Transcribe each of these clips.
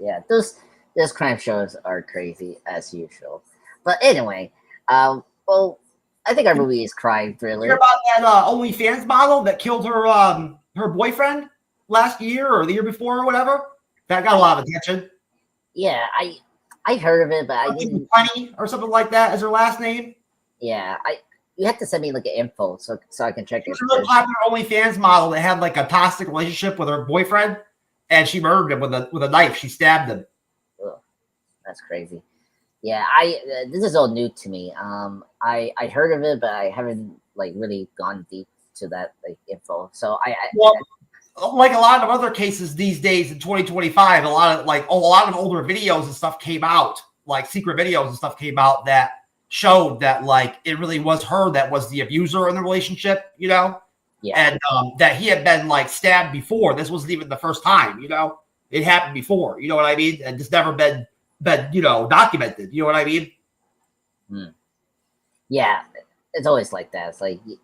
Yeah, those crime shows are crazy as usual. But anyway, well, I think our movie is crime Hear thriller. about that OnlyFans model that killed her boyfriend last year or the year before or whatever? That got a lot of attention. Yeah, I heard of it, but I didn't. Plenty or something like that is her last name. Yeah, I you have to send me like an info so I can check She it. was a really popular OnlyFans model that had like a toxic relationship with her boyfriend, and she murdered him with a knife. She stabbed him. Ugh, that's crazy. Yeah, I this is all new to me. I heard of it, but I haven't like really gone deep to that like info. So Well, like a lot of other cases these days in 2025, a lot of older videos and stuff came out, like secret videos and stuff came out that showed that like it really was her that was the abuser in the relationship, you know, yeah, and that he had been like stabbed before. This wasn't even the first time, you know, it happened before, you know what I mean, and just never been documented, you know what I mean. yeah, it's always like that. It's like you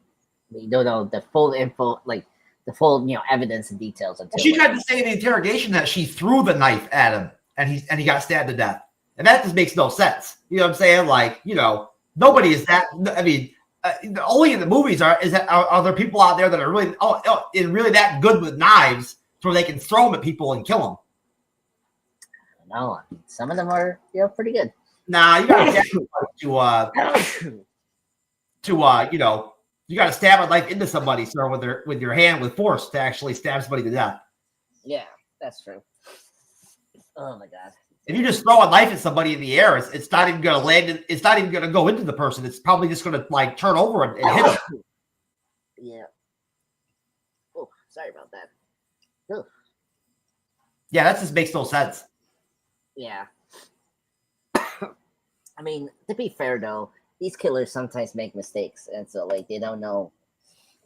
don't know the full info, like the full evidence and details until She tried to say in the interrogation that she threw the knife at him and he got stabbed to death. And that just makes no sense. You know what I'm saying? Like, nobody is that. I mean, only in the movies are there people out there that are really really that good with knives so where they can throw them at people and kill them. No, I mean, some of them are pretty good. Nah, you got you got to stab a knife into somebody, sir, with your hand with force to actually stab somebody to death. Yeah, that's true. Oh my god. If you just throw a knife at somebody in the air, it's not even going to land. It's not even going to go into the person. It's probably just going to like turn over and hit them. Yeah. Oh, sorry about that. Ugh. Yeah, that just makes no sense. Yeah. I mean, to be fair though, these killers sometimes make mistakes, and so like they don't know.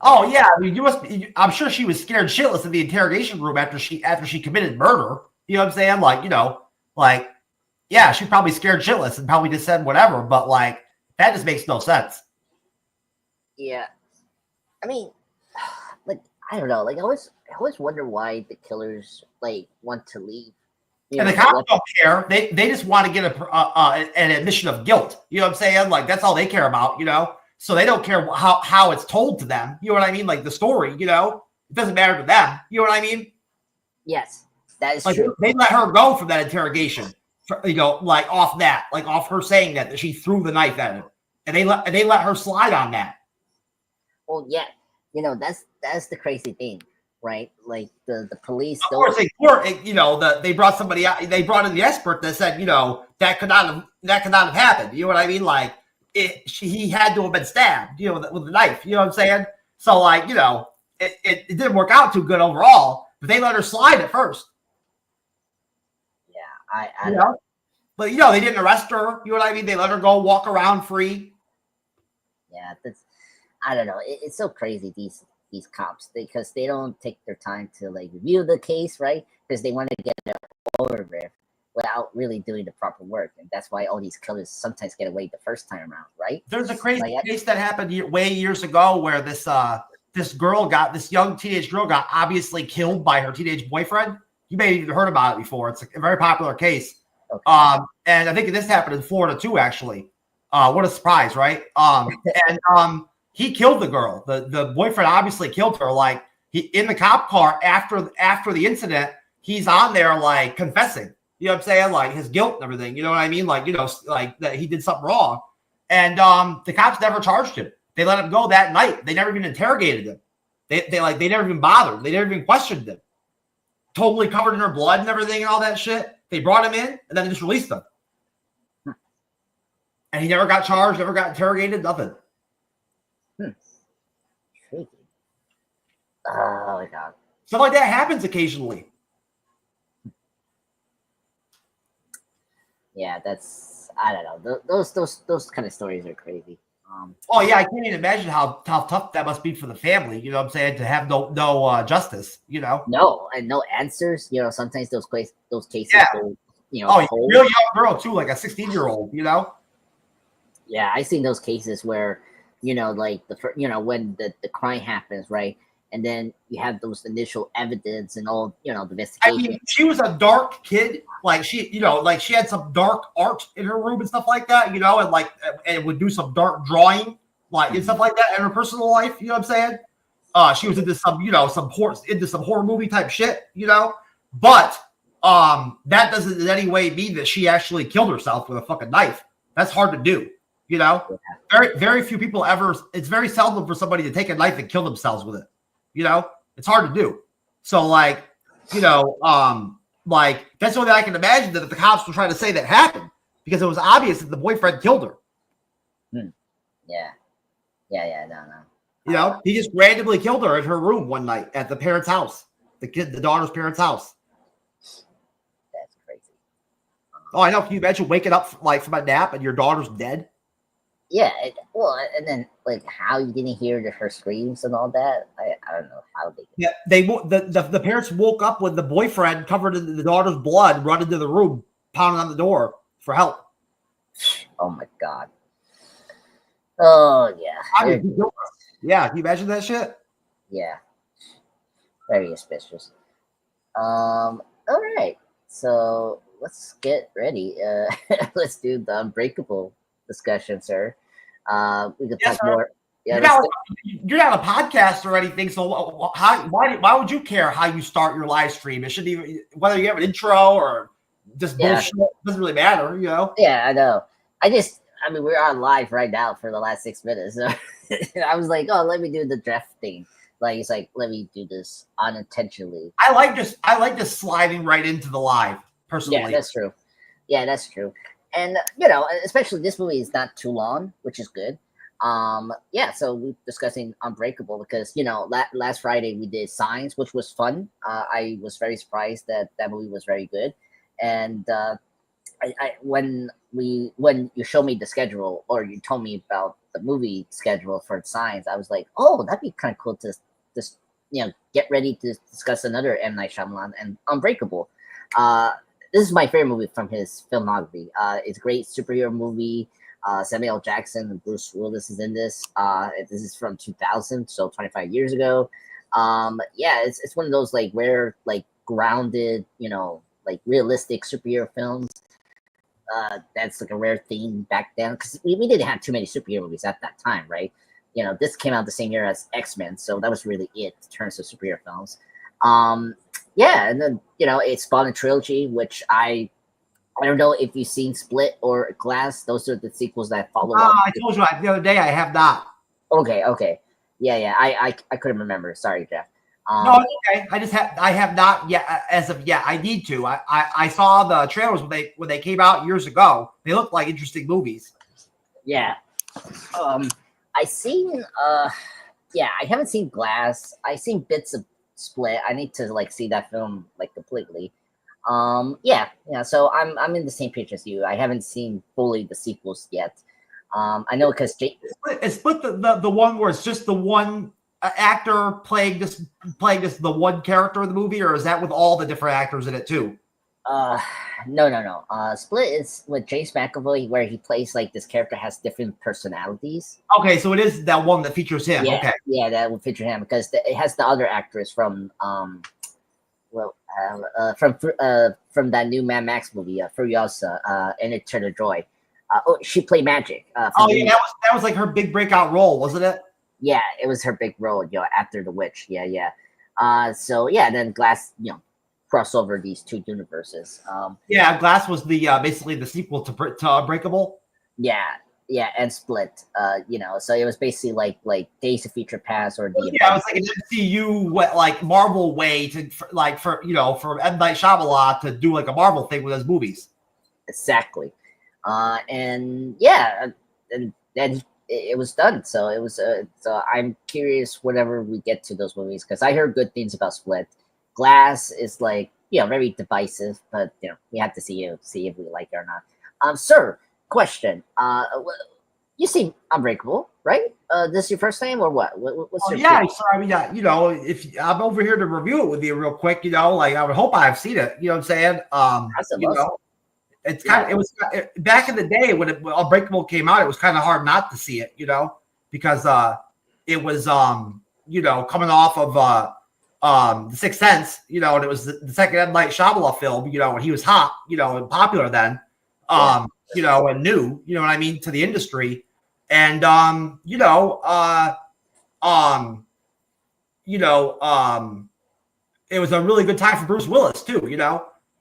Oh yeah, I mean, I'm sure she was scared shitless in the interrogation room after she committed murder. You know what I'm saying? Like, yeah, she probably scared shitless and probably just said whatever. But like, that just makes no sense. Yeah, I mean, like I don't know. Like I always wonder why the killers like want to leave. And the cops don't care. They just want to get an admission of guilt. You know what I'm saying? Like that's all they care about. So they don't care how it's told to them. You know what I mean? Like the story. It doesn't matter to them. You know what I mean? Yes, that is like, true. They let her go from that interrogation. Like off her saying that she threw the knife at him, and they let her slide on that. Well, yeah, that's the crazy thing. Right, like the police. Of course, they brought somebody out. They brought in the expert that said, that could not have happened. You know what I mean? Like he had to have been stabbed, with the knife. You know what I'm saying? So like, it didn't work out too good overall. But they let her slide at first. Yeah, I know. But they didn't arrest her. You know what I mean? They let her go walk around free. Yeah, I don't know. It's so crazy these cops because they don't take their time to like review the case, right? Because they want to get it over with without really doing the proper work, and that's why all these killers sometimes get away the first time around, right? There's a crazy case that happened years ago where this young teenage girl got obviously killed by her teenage boyfriend. You may have even heard about it before. It's a very popular case. Okay. And I think this happened in Florida too, actually. What a surprise, right? He killed the girl. The boyfriend obviously killed her. Like in the cop car after the incident, he's on there like confessing. You know what I'm saying? Like his guilt and everything. You know what I mean? Like like that he did something wrong. And the cops never charged him. They let him go that night. They never even interrogated him. They never even bothered. They never even questioned him. Totally covered in her blood and everything and all that shit. They brought him in and then they just released him. And he never got charged, never got interrogated, nothing. Tricky. Oh my god. Stuff like that happens occasionally. Yeah, I don't know. Those kind of stories are crazy. Oh yeah, I can't even imagine how tough that must be for the family. You know what I'm saying? To have no justice. No, and no answers. Sometimes those cases. Yeah. Go, real young girl too, like a 16-year-old. Yeah, I seen those cases where, like when the crime happens, right, and then you have those initial evidence and all, the I investigation. mean, she was a dark kid. Like she had some dark art in her room and stuff like that, and would do some dark drawing, and stuff like that in her personal life. You know what I'm saying? She was into some horror movie type shit, But that doesn't in any way mean that she actually killed herself with a fucking knife. That's hard to do, Very, very few people ever. It's very seldom for somebody to take a knife and kill themselves with it. It's hard to do. So that's the only I can imagine that the cops were trying to say that happened because it was obvious that the boyfriend killed her. Yeah. No. He just randomly killed her in her room one night at the parents' house, the daughter's parents' house. That's crazy. Oh, I know. Can you imagine waking up from a nap and your daughter's dead? Yeah. And then how you didn't hear her screams and all that. I don't know how they. Yeah, the parents woke up with the boyfriend covered in the daughter's blood, run into the room, pounding on the door for help. Oh my God. Oh yeah. Yeah, can you imagine that shit? Yeah. Very suspicious. All right. So let's get ready. Let's do the Unbreakable discussion, sir. We could talk more. Yeah, you're not a podcast or anything, so why would you care how you start your live stream? It shouldn't even whether you have an intro or just bullshit. It doesn't really matter, Yeah, I know. We're on live right now for the last 6 minutes. So I was like, oh, let me do the draft thing. It's like, let me do this unintentionally. I like just sliding right into the live, personally. Yeah, that's true. And especially this movie is not too long, which is good. So we're discussing Unbreakable because last Friday we did Signs, which was fun. I was very surprised that movie was very good. And when you showed me the schedule or you told me about the movie schedule for Signs, I was like, oh, that'd be kind of cool to just get ready to discuss another M. Night Shyamalan and Unbreakable. This is my favorite movie from his filmography. It's a great superhero movie. Samuel L. Jackson and Bruce Willis is in this. This is from 2000, so 25 years ago. It's one of those rare, grounded, realistic superhero films. That's a rare thing back then because we didn't have too many superhero movies at that time, right? This came out the same year as X-Men, so that was really it in terms of superhero films. And then it spawned a trilogy, which I don't know if you've seen Split or Glass. Those are the sequels that follow. I told you the other day I have not. Okay. Yeah. I couldn't remember. Sorry, Jeff. No, it's okay. I have not yet as of yet. I need to. I saw the trailers when they came out years ago. They looked like interesting movies. Yeah. I haven't seen Glass. I've seen bits of Split. I need to see that film completely. So I'm in the same page as you. I haven't seen fully the sequels yet. I know because Is Split the one where it's just the one actor playing the one character in the movie, or is that with all the different actors in it too? No. Split is with James McAvoy, where he plays this character has different personalities. Okay, so it is that one that features him. Yeah, okay. Yeah, that will feature him because it has the other actress from from that new Mad Max movie, Furiosa, and Eternal Joy. She played Magic. That was her big breakout role, wasn't it? Yeah, it was her big role, after The Witch. Yeah. Then Glass, crossover these two universes. Glass was the basically the sequel to Unbreakable. Yeah, and Split. So it was basically like Days of Future Past or the. Yeah, it was like an MCU Marvel way for M. Night Shyamalan to do a Marvel thing with his movies. Exactly, and then it was done. So it was. So I'm curious whenever we get to those movies because I heard good things about Split. Glass is very divisive, but we have to see if we like it or not. Sir, question. You see Unbreakable, right? This is your first time or what? What's your if I'm over here to review it with you real quick, I would hope I've seen it. You know what I'm saying? It's it was back in the day when Unbreakable came out, it was kind of hard not to see it, because it was coming off of The Sixth Sense, and it was the second M. Night Shyamalan film, and he was hot, and popular then, and new, what I mean, to the industry. And, it was a really good time for Bruce Willis too,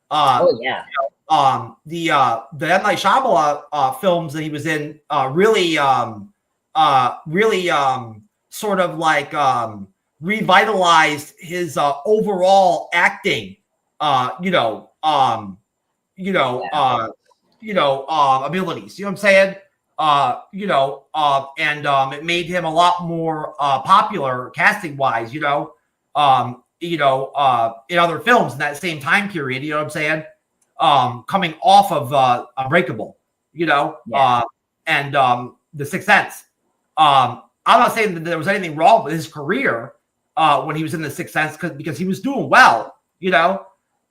Oh yeah. The M. Night Shyamalan films that he was in really sort of like revitalized his overall acting abilities. You know what I'm saying? And it made him a lot more popular casting wise, in other films in that same time period, you know what I'm saying? Coming off of Unbreakable, and The Sixth Sense. I'm not saying that there was anything wrong with his career when he was in The Sixth Sense because he was doing well,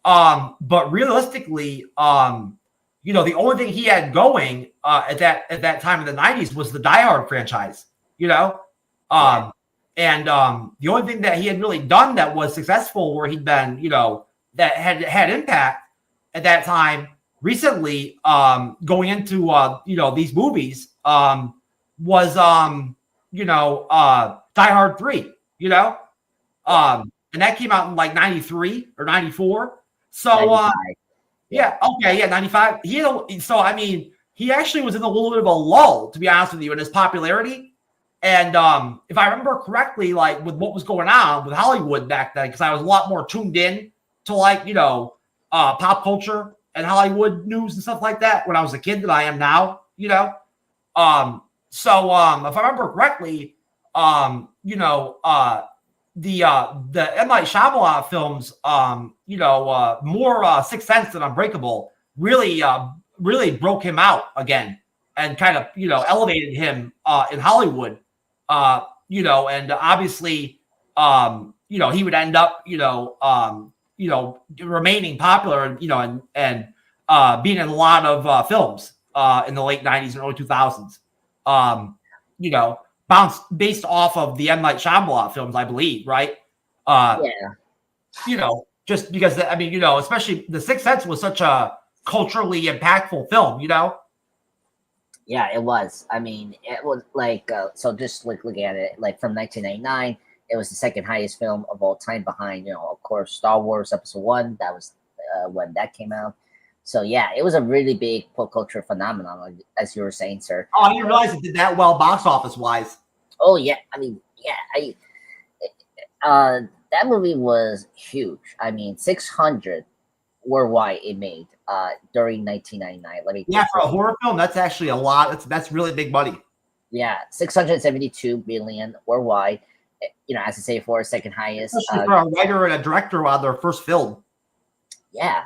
but realistically, the only thing he had going at that time in the 90s was the Die Hard franchise, and the only thing that he had really done that was successful where he'd been, that had impact at that time recently, going into these movies, was Die Hard 3, and that came out in like 93 or 94. So yeah, okay, yeah, 95. He actually was in a little bit of a lull, to be honest with you, in his popularity. And if I remember correctly, like with what was going on with Hollywood back then, because I was a lot more tuned in to pop culture and Hollywood news and stuff like that when I was a kid than I am now, So if I remember correctly, the M. Night Shyamalan films, more Sixth Sense than Unbreakable, really broke him out again and kind of, elevated him in Hollywood, and obviously, he would end up, remaining popular, and being in a lot of films in the late 90s and early 2000s, based off of the M. Night Shyamalan films, I believe, right? Just because, especially The Sixth Sense was such a culturally impactful film, Yeah, it was. It was like, so just looking at it, like from 1999, it was the second highest film of all time behind, of course, Star Wars Episode 1. That was when that came out. So yeah, it was a really big pop culture phenomenon, as you were saying, sir. Oh, I didn't realize it did that well box office wise. Oh yeah, that movie was huge. 600 worldwide it made during 1999. For a horror film, that's actually a lot. That's really big money. Yeah, 672 billion worldwide. As I say, for a second highest. Especially for a writer and a director on their first film. Yeah.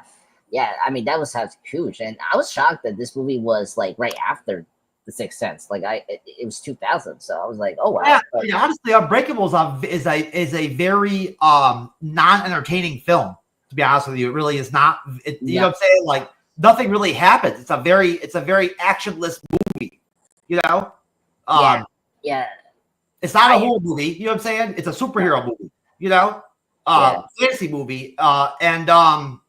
That was huge, and I was shocked that this movie was like right after The Sixth Sense. It was 2000, so I was like, oh wow. Yeah, honestly, Unbreakable is a very non-entertaining film. To be honest with you, it really is not. You know what I'm saying? Like nothing really happens. It's a very actionless movie. Yeah. It's not a horror movie. You know what I'm saying? It's a superhero movie. Fantasy movie. And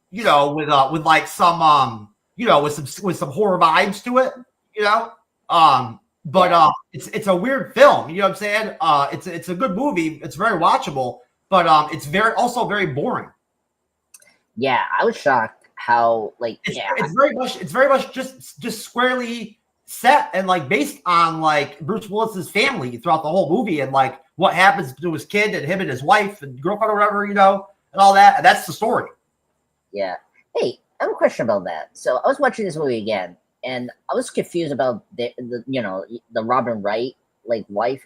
with like some with some horror vibes to it. But it's a weird film. You know what I'm saying? It's a good movie. It's very watchable, but it's very boring. Yeah, I was shocked how it's very much just squarely set and like based on like Bruce Willis's family throughout the whole movie and like what happens to his kid and him and his wife and girlfriend or whatever, and all that. And that's the story. Yeah. Hey, I have a question about that. So I was watching this movie again, and I was confused about the Robin Wright wife.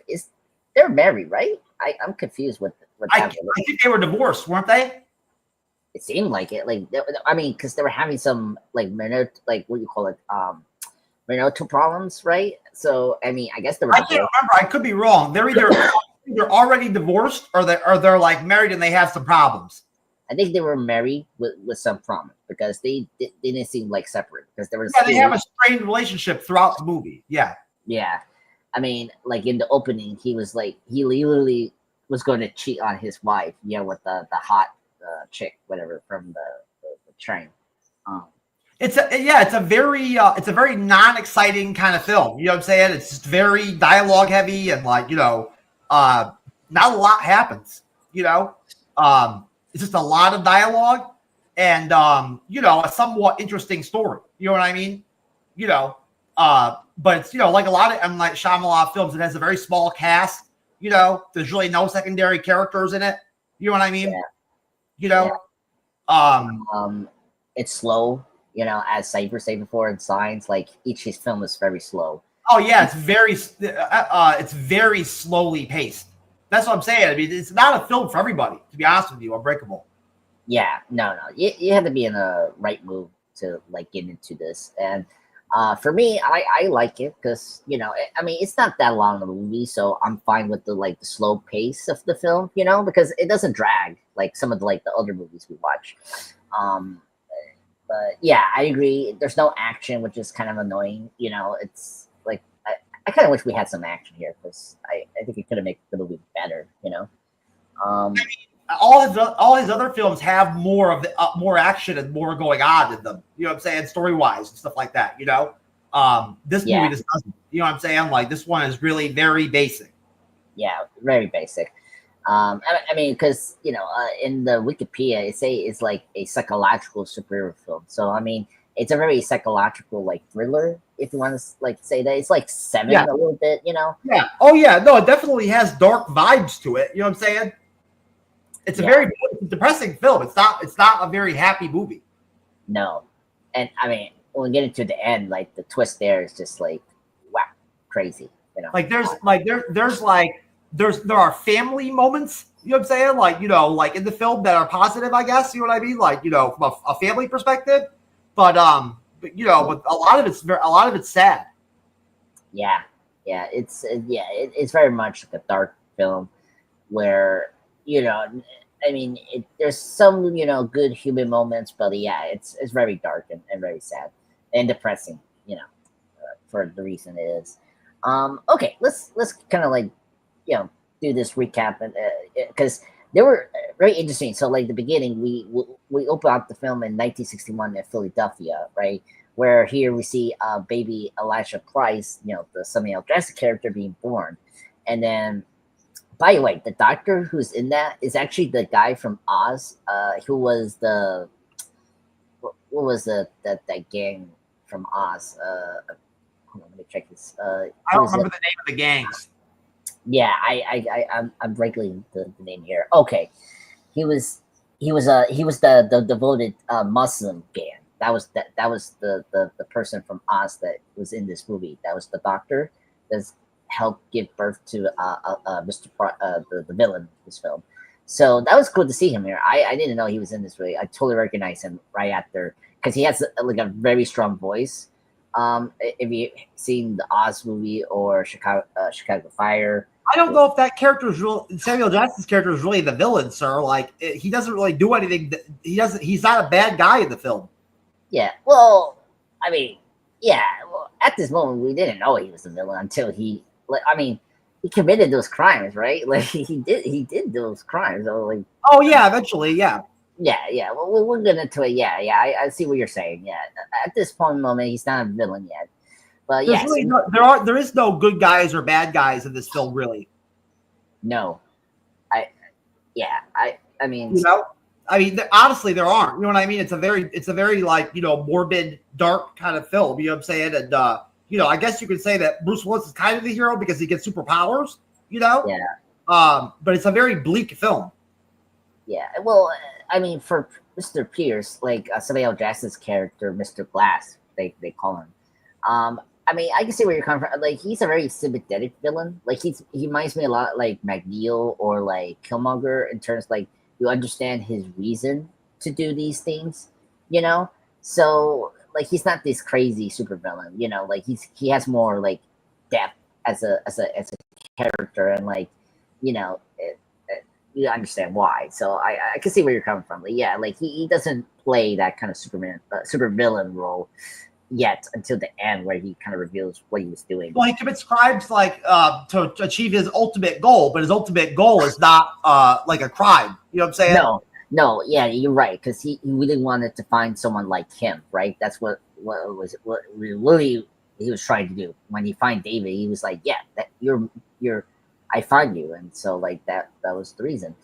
They're married, right? I'm confused with I think they were divorced, weren't they? It seemed like it. Because they were having some what do you call it? Marital problems, right? So I guess they were. I can't remember. I could be wrong. They're either already divorced or they're like married and they have some problems. I think they were married with some problems because they didn't seem like separate because there was. Yeah, they have a strained relationship throughout the movie. Yeah. Yeah, in the opening, he was he literally was going to cheat on his wife, with the hot chick, whatever, from the train. It's a very non-exciting kind of film. You know what I'm saying? It's just very dialogue heavy and like, not a lot happens, it's just a lot of dialogue and, a somewhat interesting story. You know what I mean? But it's, like a lot of, like Shyamalan films, it has a very small cast, there's really no secondary characters in it. You know what I mean? Yeah. It's slow. As Cyber said before in Signs, like each his film is very slow. Oh yeah, it's very slowly paced. That's what I'm saying. I mean, it's not a film for everybody, to be honest with you. Unbreakable. Yeah, no. You have to be in a right mood to like get into this. And for me, I like it because it's not that long of a movie, so I'm fine with the slow pace of the film. Because it doesn't drag like some of the other movies we watch. But yeah, I agree. There's no action, which is kind of annoying. It's like I kind of wish we had some action here because I think it could have made the movie better. All his other films have more of the more action and more going on in them. You know what I'm saying? Story wise and stuff like that. This movie just doesn't. You know what I'm saying? Like this one is really very basic. Yeah, very basic. I mean, because in the Wikipedia, it say it's like a psychological superhero film. So I mean, it's a very psychological thriller. If you want to say that, it's like Seven a little bit. Yeah. Oh yeah. No, it definitely has dark vibes to it. You know what I'm saying? It's a very depressing film. It's not a very happy movie. No, and I mean, when we get into the end, the twist there is just wow, crazy. There are family moments, you know what I'm saying? Like in the film that are positive, I guess, you know what I mean? From a family perspective, but a lot of it's sad. Yeah. It's very much like a dark film where, I mean, there's some, good human moments, but yeah, it's very dark and very sad and depressing, for the reason it is. Okay, let's kind of do this recap and because they were very interesting. So the beginning, we open up the film in 1961 in Philadelphia, right? Where here we see baby Elijah Price, the Samuel L. Jackson character being born, and then by the way, the doctor who's in that is actually the guy from Oz, who was what was that gang from Oz? Hold on, let me check this. I don't remember the name of the gangs. Yeah, I'm breaking the name here. Okay, he was the devoted Muslim gang. That was the person from Oz that was in this movie. That was the doctor that's helped give birth to the villain of this film. So that was cool to see him here. I didn't know he was in this movie. I totally recognized him right after because he has a very strong voice. If you've seen the Oz movie or Chicago Fire, I don't know if that character is real. Samuel Jackson's character is really the villain, sir. He doesn't really do anything. He's not a bad guy in the film. Yeah. Well, I mean, yeah. Well, at this moment, we didn't know he was the villain until he. He committed those crimes, right? He did those crimes. So, oh yeah, eventually, yeah. Yeah. Well, we'll get into it. Yeah. I see what you're saying. Yeah. At this moment, he's not a villain yet. But yeah, really there is no good guys or bad guys in this film, really. No, I mean, honestly, there aren't. You know what I mean? It's a very morbid, dark kind of film. You know what I'm saying? And I guess you could say that Bruce Willis is kind of the hero because he gets superpowers. Yeah. But it's a very bleak film. Yeah. Well, I mean, for Mr. Pierce, Samuel L. Jackson's character, Mr. Glass, they call him. I mean, I can see where you're coming from. He's a very sympathetic villain. He reminds me a lot like McNeil or Killmonger in terms you understand his reason to do these things, So he's not this crazy super villain, he has more depth as a character and you understand why. So I can see where you're coming from. He doesn't play that kind of super villain role. yet until the end where he kind of reveals what he was doing. Well, he commits crimes like to achieve his ultimate goal, but his ultimate goal is not like a crime. You know what I'm saying? No, yeah, you're right, because he really wanted to find someone like him, right? That's what really he was trying to do. When he find David, he was like, yeah, that you're I find you, and so like that was the reason.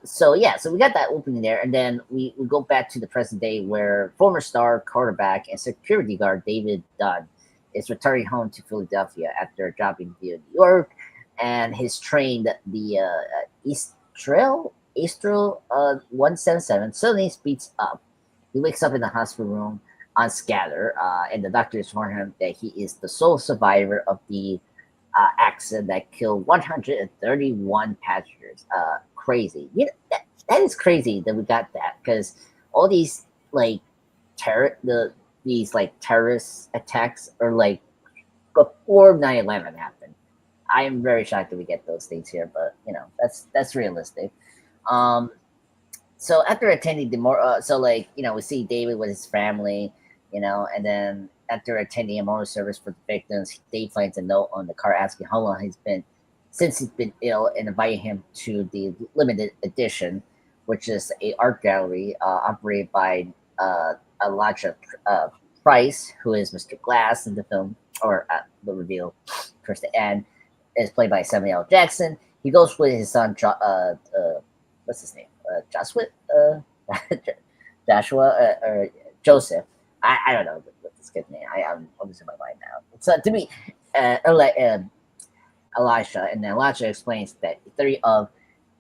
So we got that opening there, and then we go back to the present day where former star quarterback and security guard David Dunn is returning home to Philadelphia after dropping via New York, and his train, the Eastrel 177, suddenly speeds up. He wakes up in the hospital room on scatter, and the doctors warn him that he is the sole survivor of the accident that killed 131 passengers. Crazy. That is crazy that we got that, because all these like terrorist attacks are like before 9/11 happened. I am very shocked that we get those things here, but that's realistic. So after attending the we see David with his family, and then after attending a memorial service for the victims, Dave finds a note on the car asking how long he's been ill, and inviting him to the limited edition, which is a art gallery operated by Elijah Price, who is Mr. Glass in the film, or the reveal towards the end, is played by Samuel L. Jackson. He goes with his son, what's his name? Joshua or Joseph. I don't know what this kid's name. I'm losing my mind now. So to me, Elisha, and then Elisha explains that the theory of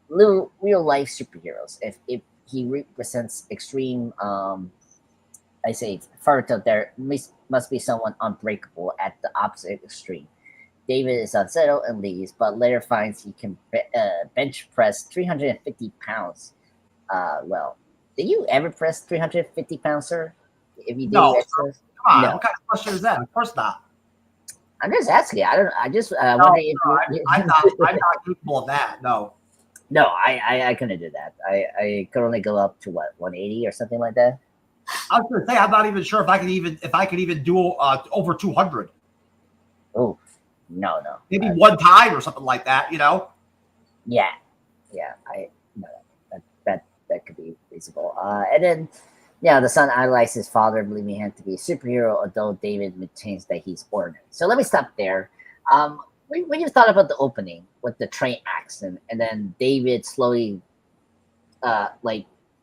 real life superheroes. If he represents extreme, further, there must be someone unbreakable at the opposite extreme. David is unsettled and leaves, but later finds he can bench press 350 pounds. Did you ever press 350 pounds, sir? If you did, no. Come on, no. What kind of question is that? Of course not. I'm just asking. I don't. I just I'm not capable of that. No, I couldn't do that. I could only go up to 180 or something like that. I was going to say I'm not even sure if I could even do over 200. Oh, no. Maybe one time or something like that. Yeah. That could be feasible. And then. Yeah, the son idolizes his father, believing him to be a superhero, although David maintains that he's ordinary. So let me stop there. When you thought about the opening with the train accident, and then David slowly,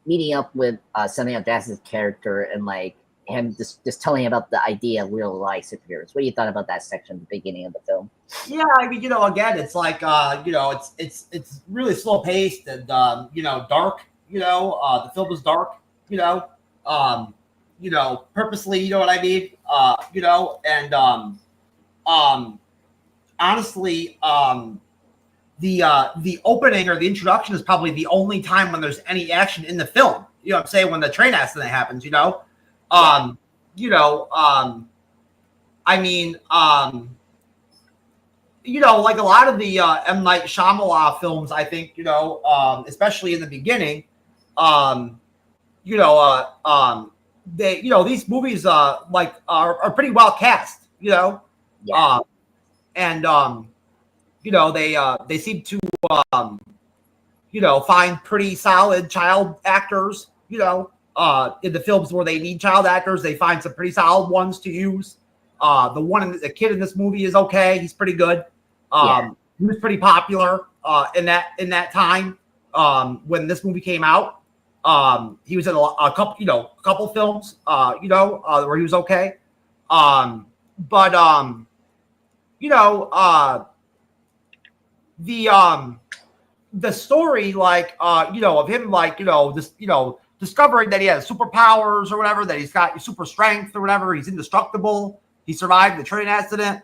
meeting up with Samuel Jackson's character, and like him just telling about the idea of real life superheroes. What do you thought about that section at the beginning of the film? Yeah, I mean, again, it's like it's really slow paced and dark. The film is dark. Purposely, you know what I mean? Honestly, the opening or the introduction is probably the only time when there's any action in the film. You know what I'm saying? When the train accident happens, like a lot of the M. Night Shyamalan films, I think, especially in the beginning, these movies are pretty well cast, they seem to find pretty solid child actors, in the films where they need child actors, they find some pretty solid ones to use. The kid in this movie is okay, he's pretty good. He was pretty popular in that time when this movie came out. He was in a couple films, where he was okay. The story, of him, discovering that he has superpowers or whatever, that he's got super strength or whatever, he's indestructible, he survived the train accident.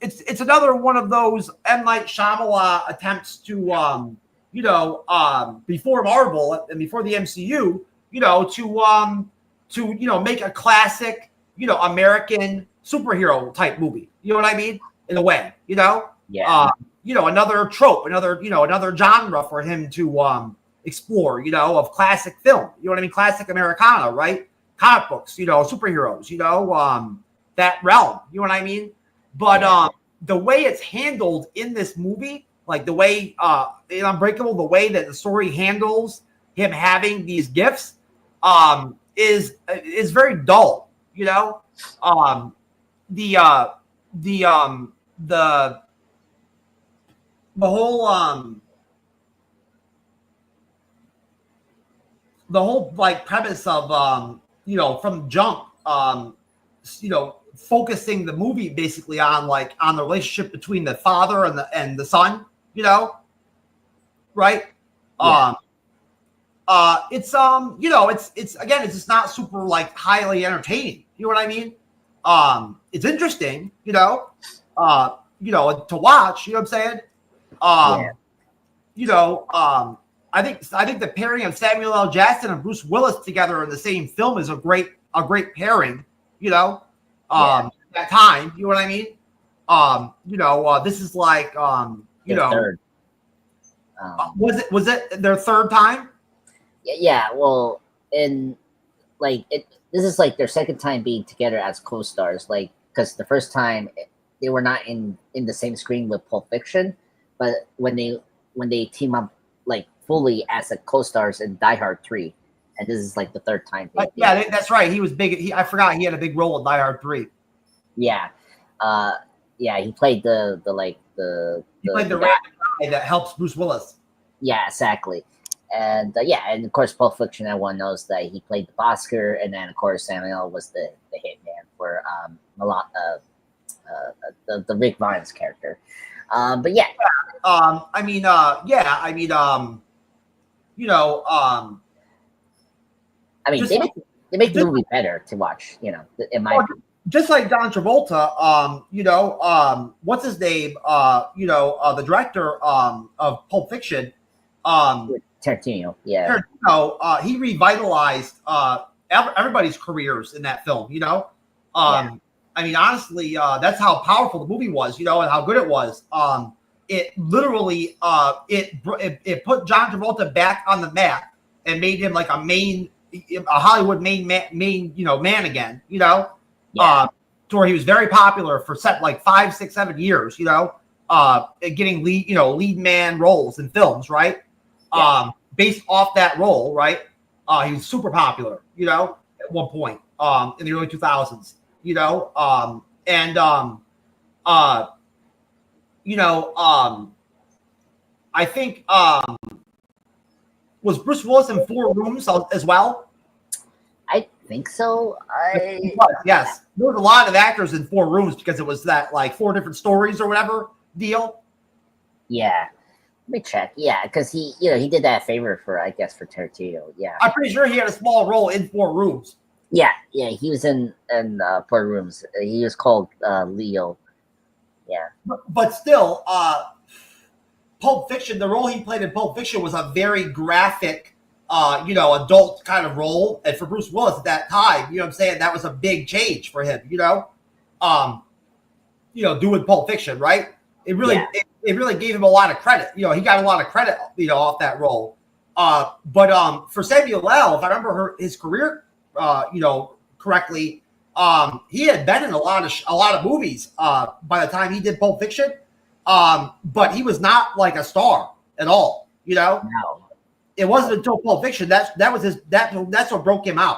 It's another one of those M. Night Shyamalan attempts to, before Marvel and before the MCU, to make a classic, American superhero type movie. You know what I mean? In a way, Yeah. Another trope, another genre for him to explore, of classic film. You know what I mean? Classic Americana, right? comic books, superheroes, that realm. You know what I mean? But the way it's handled in this movie, like the way in Unbreakable, the way that the story handles him having these gifts, is very dull. The whole like premise of from jump, focusing the movie basically on the relationship between the father and the son, right? Yeah. It's again, it's just not super like highly entertaining. You know what I mean? It's interesting, to watch. You know what I'm saying? I think the pairing of Samuel L. Jackson and Bruce Willis together in the same film is a great pairing. At that time, you know what I mean? This is like Third. Was it their third time? Yeah. Well, and like this is like their second time being together as co-stars. Like, because the first time they were not in the same screen with Pulp Fiction, but when they team up like fully as a co-stars in Die Hard 3, and this is like the third time. That's right. He was big. I forgot he had a big role in Die Hard 3. Yeah, he played the guy that helps Bruce Willis. Yeah, exactly. And and of course, Pulp Fiction, everyone knows that he played the Oscar, and then of course Samuel was the hitman for the Rick Grimes character. But yeah, they make the movie better to watch. In my opinion. Just like John Travolta, what's his name? The director of Pulp Fiction, Tarantino. Yeah. Tarantino, he revitalized everybody's careers in that film. Honestly, that's how powerful the movie was. And how good it was. It literally it put John Travolta back on the map and made him like a Hollywood main man again. To where he was very popular for 5, 6, 7 years, getting lead man roles in films, right? Based off that role, right? He was super popular, at one point, in the early 2000s, I think, was Bruce Willis in 4 Rooms as well? I think so. Yes, there was a lot of actors in 4 Rooms because it was that 4 different stories or whatever deal. Yeah, let me check. Yeah, because he did that favor for Tarantino. Yeah, I'm pretty sure he had a small role in 4 Rooms. Yeah, he was in 4 Rooms. He was called Leo. Yeah, but still, Pulp Fiction. The role he played in Pulp Fiction was a very graphic. Adult kind of role. And for Bruce Willis at that time, what I'm saying? That was a big change for him, doing Pulp Fiction, right? It really gave him a lot of credit. He got a lot of credit, off that role. But for Samuel L., if I remember his career, correctly, he had been in a lot of movies by the time he did Pulp Fiction. But he was not like a star at all, No. It wasn't until Pulp Fiction that's what broke him out.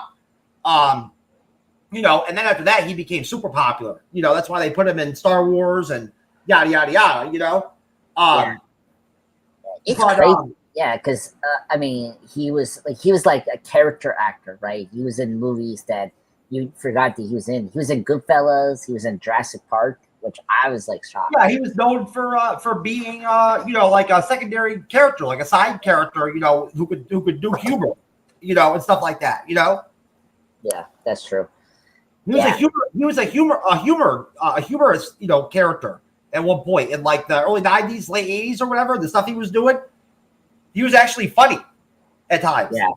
And then after that he became super popular. That's why they put him in Star Wars and yada yada yada. It's crazy. Because he was like a character actor, right? He was in movies that you forgot that he was in. He was in Goodfellas. He was in Jurassic Park, which I was like shocked. Yeah, he was known for being like a secondary character, like a side character, who could do humor, and stuff like that, Yeah, that's true. He was a humorous, character at one point in like the early 90s, late 80s or whatever. The stuff he was doing, he was actually funny at times. Yeah.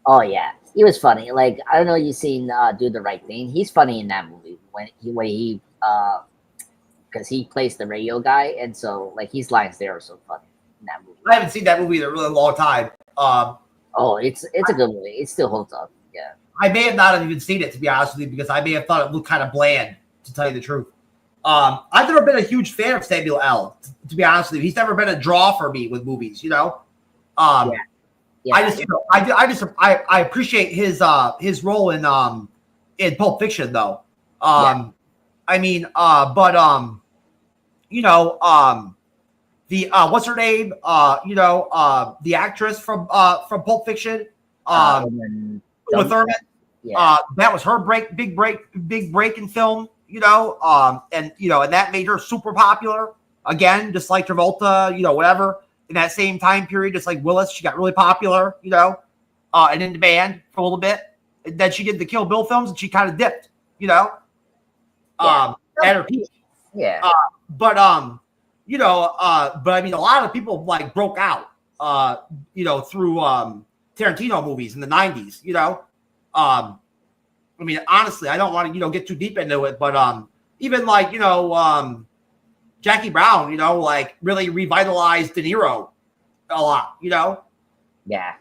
Oh yeah, he was funny. Like, I don't know, you seen Do the Right Thing? He's funny in that movie when he because he plays the radio guy, and so like his lines there are so funny in that movie. I haven't seen that movie in a really long time. Oh, it's a good movie. It still holds up. Yeah. I may have not even seen it, to be honest with you, because I may have thought it looked kind of bland, to tell you the truth. I've never been a huge fan of Samuel L. To be honest with you, he's never been a draw for me with movies. I appreciate his role in Pulp Fiction, though. The what's her name? The actress from Pulp Fiction, with Thurman. Yeah. That was her big break in film. And that made her super popular. Again, just like Travolta, whatever. In that same time period, just like Willis, she got really popular, and in demand for a little bit. And then she did the Kill Bill films, and she kind of dipped, at her peak. Yeah. But I mean, a lot of people like broke out, through Tarantino movies in the 90s. I mean, honestly, I don't want to, get too deep into it, but even like, Jackie Brown, like really revitalized De Niro a lot, Yeah.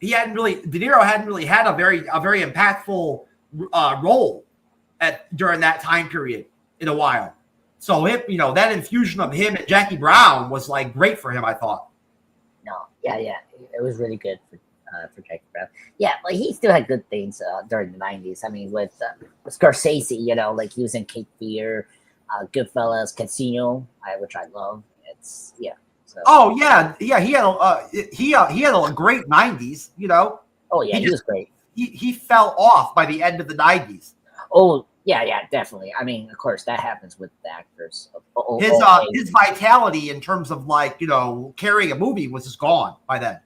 De Niro hadn't really had a very impactful role during that time period in a while. So that infusion of him and Jackie Brown was like great for him, I thought. No, yeah, it was really good for Jackie Brown. Yeah, like he still had good things during the 90s. I mean, with Scorsese, like he was in Cape Fear, Goodfellas, Casino, which I love. It's So. Oh yeah. He had a great 90s. Oh yeah, he was great. He fell off by the end of the 90s. Oh yeah, definitely. I mean, of course, that happens with the actors. His vitality in terms of like carrying a movie was just gone by then.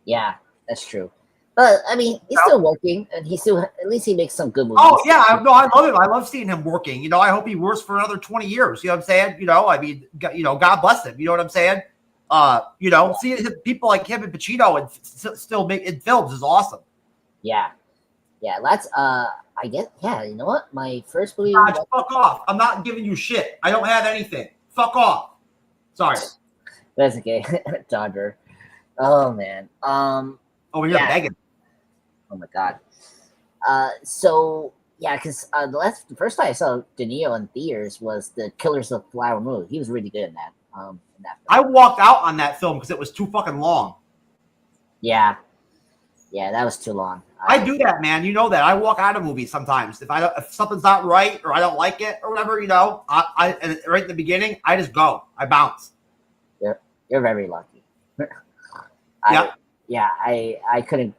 Yeah, that's true. But I mean, he's still working, and at least he makes some good movies. Oh yeah, I love him. I love seeing him working. I hope he works for another 20 years. You know what I'm saying? I mean, God bless him. You know what I'm saying? Seeing people like him and Pacino and still making films is awesome. Yeah. Let's. I guess. Yeah. You know what? My first movie. Fuck off! I'm not giving you shit. I don't have anything. Fuck off. Sorry. That's okay. Dodger. Oh man. Over here begging. Oh my god. So yeah, because the first time I saw De Niro in theaters was the Killers of the Flower Moon. He was really good in that. I walked out on that film because it was too fucking long. Yeah, that was too long. I do that, man. You know that. I walk out of movies sometimes if something's not right or I don't like it or whatever. I right in the beginning, I just go. I bounce. You're very lucky. I couldn't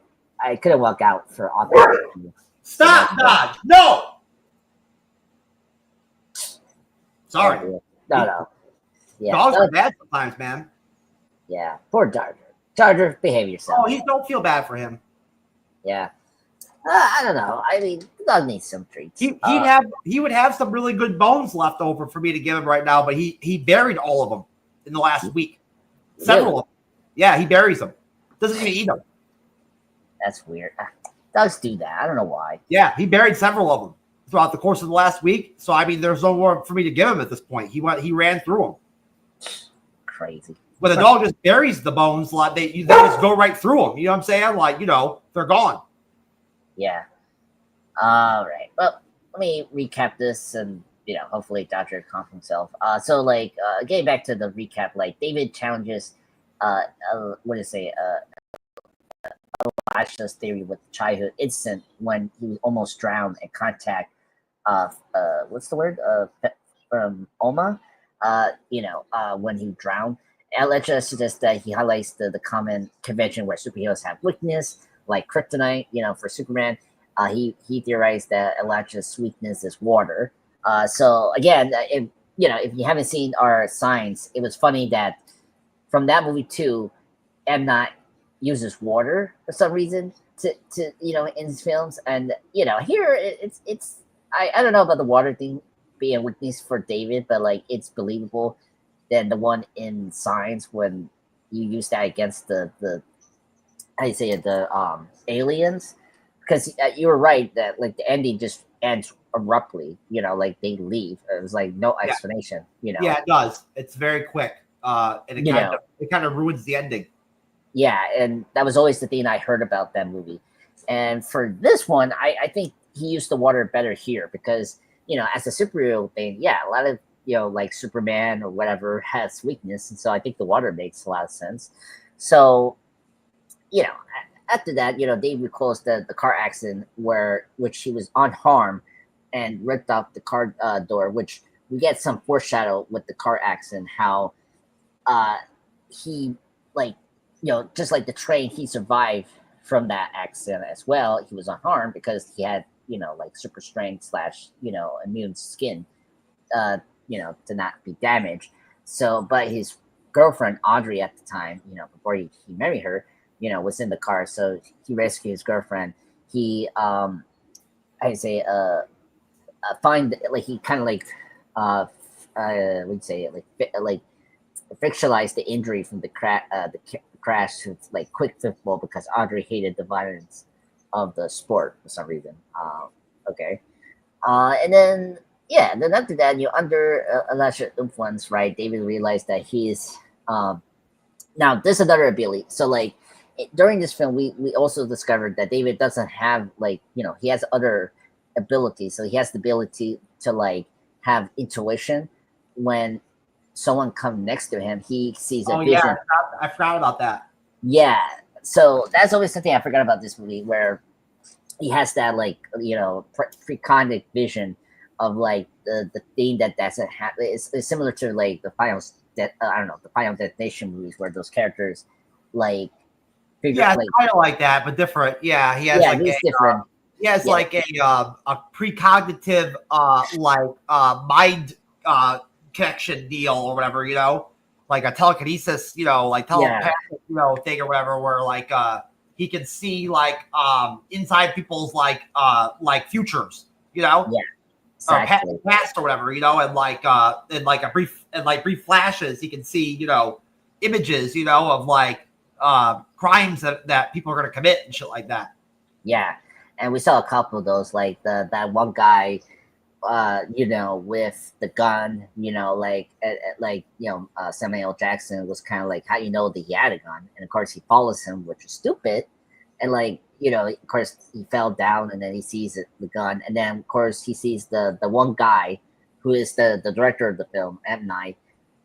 walk out for authentic. Stop, Dodge. No. Sorry. No. Yeah. Dogs are bad sometimes, man. Yeah. Poor Dodger. Dodger, behave yourself. Oh, don't feel bad for him. Yeah. I don't know. I mean, the dog needs some treats. He would have some really good bones left over for me to give him right now, but he buried all of them in the last week. Several of them. Yeah, he buries them. Doesn't even eat them. That's weird. Dogs do that. I don't know why. Yeah, he buried several of them throughout the course of the last week. So I mean, there's no more for me to give him at this point. He ran through them. Crazy. When a dog just buries the bones, like they just go right through them. You know what I'm saying? Like they're gone. Yeah. All right. Well, let me recap this, and hopefully Dodger calm himself. So like, getting back to the recap, like David challenges, Elijah's theory with the childhood incident when he almost drowned in contact of what's the word from Oma, when he drowned. Elijah suggests that he highlights the common convention where superheroes have weakness, like kryptonite. For Superman, he theorized that Elijah's weakness is water. So again, if you haven't seen our signs, it was funny that from that movie too, M. Night uses water for some reason to in his films, and here it's I don't know about the water thing being a weakness for David, but like it's believable than the one in Signs when you use that against the how you say it, the aliens, because you were right that like the ending just ends abruptly, like they leave. It was like no explanation. Yeah, it does. It's very quick, and it kind of ruins the ending. Yeah, and that was always the thing I heard about that movie. And for this one, I think he used the water better here because, as a superhero thing, yeah, a lot of, like Superman or whatever has weakness. And so I think the water makes a lot of sense. So, after that, Dave recalls the car accident which he was unharmed and ripped off the car door, which we get some foreshadow with the car accident, how he, like, just like the train, he survived from that accident as well. He was unharmed because he had, like super strength slash, immune skin, to not be damaged. So, but his girlfriend, Audrey, at the time, before he married her, was in the car. So he rescued his girlfriend. He, I say, find, like, he kind of like, would say, like fictionalized the injury from the crash with like quick football because Audrey hated the violence of the sport for some reason. Okay. And then, yeah, then after that, under Elisha influence, right, David realized that he's, now there's another ability. So, like, during this film, we also discovered that David doesn't have, like, he has other abilities. So he has the ability to, like, have intuition. When someone comes next to him, he sees a vision. Yeah, I forgot about that. Yeah, so that's always something I forgot about this movie, where he has that, like, precognitive vision of, like, the thing that doesn't happen. It's similar to, like, the final I don't know, the Final Destination movies, where those characters, like, yeah, it's kind of like that, but different. Yeah, he has like different. He has like a precognitive mind connection deal or whatever, like a telekinesis, like telepathic, thing or whatever, where like he can see like inside people's like futures, Exactly. past or whatever, and like in brief flashes, he can see, images, of like crimes that people are going to commit and shit like that. Yeah, and we saw a couple of those, like that one guy, with the gun, Samuel L. Jackson was kind of like, how you know that he had a gun? And of course he follows him, which is stupid. And, like, of course he fell down and then he sees the gun. And then of course he sees the one guy who is the director of the film, M. Night,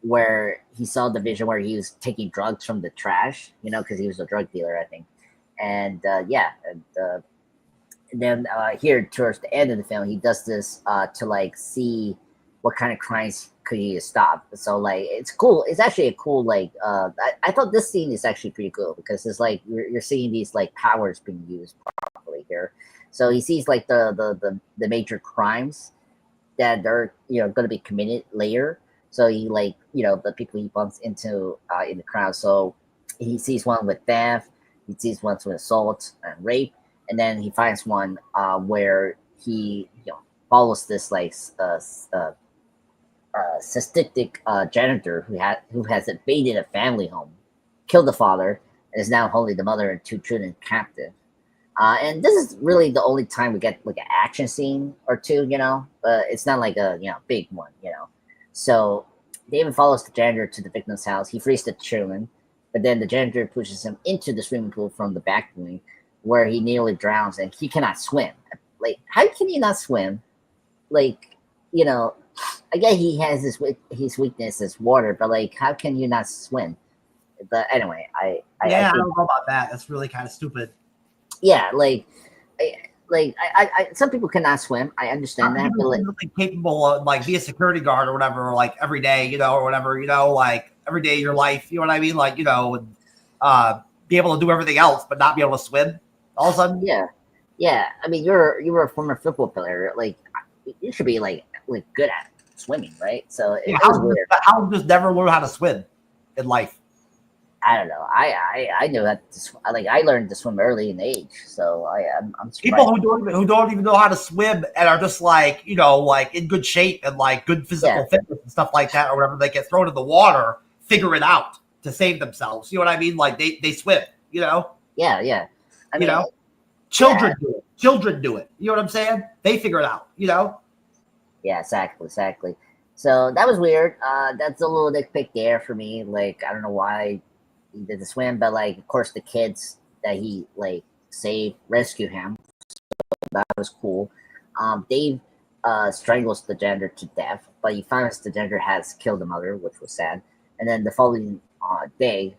where he saw the vision where he was taking drugs from the trash, because he was a drug dealer, I think. And and then here towards the end of the film, he does this to, like, see what kind of crimes could he stop. So, like, it's cool. It's actually a cool, like, I thought this scene is actually pretty cool because it's like you're seeing these, like, powers being used properly here. So he sees, like, the major crimes that they're going to be committed later. So he, like, the people he bumps into in the crowd. So he sees one with theft, he sees one with assault and rape, and then he finds one where he follows this, like, sadistic janitor who has invaded a family home, killed the father, and is now holding the mother and two children captive. And this is really the only time we get, like, an action scene or two, but it's not like a big one, So David follows the janitor to the victim's house. He frees the children, but then the janitor pushes him into the swimming pool from the back wing, where he nearly drowns and he cannot swim. Like, how can he not swim? Like, I guess he has his weakness is water, but, like, how can you not swim? But anyway, I don't know about that. That's really kind of stupid. Yeah, some people cannot swim. I understand that, but, like, really capable of, like, be a security guard or whatever, like every day, or whatever, like every day of your life, you know what I mean? Like, be able to do everything else, but not be able to swim all of a sudden. Yeah. I mean, you were a former football player. Like, you should be like good at swimming, right? So how just never learn how to swim in life? I don't know. I know that I learned to swim early in age, so I'm surprised. People who don't even know how to swim and are just like like in good shape and like good physical fitness and stuff like that or whatever, they get thrown in the water, figure it out to save themselves. You know what I mean? Like they swim. Yeah. I mean, children do it. Children do it. You know what I'm saying? They figure it out. Yeah, exactly. So that was weird. That's a little nitpick there for me. Like, I don't know why he did the swim, but, like, of course the kids that he, like, rescue him. So that was cool. Dave strangles the janitor to death, but he finds the janitor has killed the mother, which was sad. And then the following day,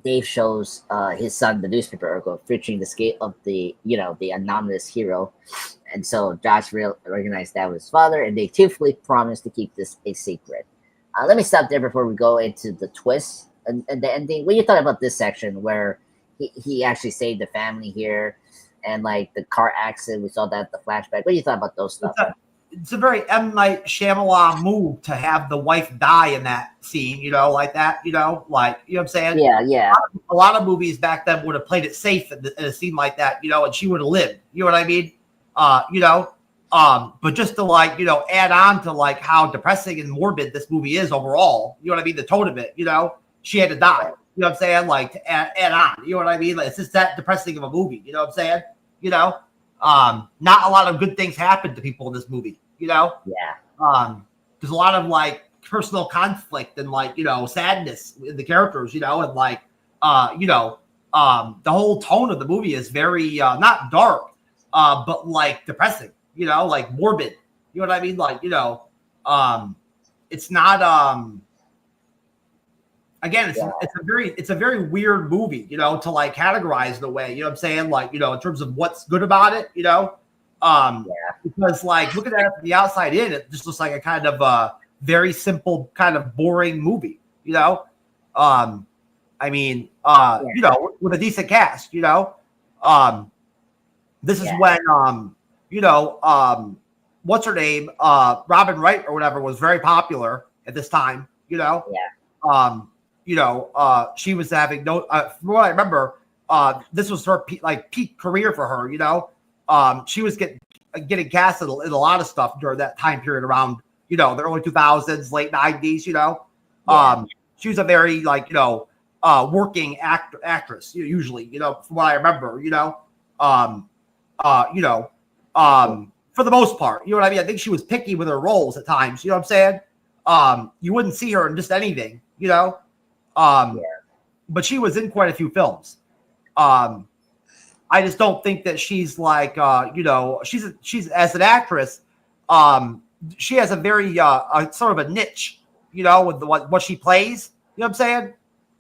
Dave shows his son the newspaper article featuring the escape of the anonymous hero, and so Josh recognized that was his father, and they tearfully promised to keep this a secret. Let me stop there before we go into the twist and the ending. What do you thought about this section where he actually saved the family here, and like the car accident? We saw that the flashback. What do you thought about those stuff? It's a very M. Night Shyamalan move to have the wife die in that scene, like that, what I'm saying? Yeah. A lot of movies back then would have played it safe in a scene like that, and she would have lived. You know what I mean? But just to add on to how depressing and morbid this movie is overall, you know what I mean? The tone of it, she had to die. You know what I'm saying? To add on, you know what I mean? It's just that depressing of a movie. You know what I'm saying? Not a lot of good things happen to people in this movie. Yeah. There's a lot of personal conflict and sadness in the characters. And the whole tone of the movie is very not dark, but depressing. Morbid. You know what I mean? It's not. Again, it's a very weird movie, to categorize in a way, you know what I'm saying? In terms of what's good about it, because looking at it from the outside in, it just looks like a kind of very simple, kind of boring movie, with a decent cast, this is when, what's her name? Robin Wright or whatever was very popular at this time, she was having from what I remember, this was her peak career for her. She was getting cast in a lot of stuff during that time period around, the early 2000s, late 90s. She was a very working actress, usually, from what I remember, for the most part, you know what I mean? I think she was picky with her roles at times. You know what I'm saying? You wouldn't see her in just anything, but she was in quite a few films. I just don't think that she's she's as an actress, she has a very sort of a niche, with what she plays. You know what I'm saying?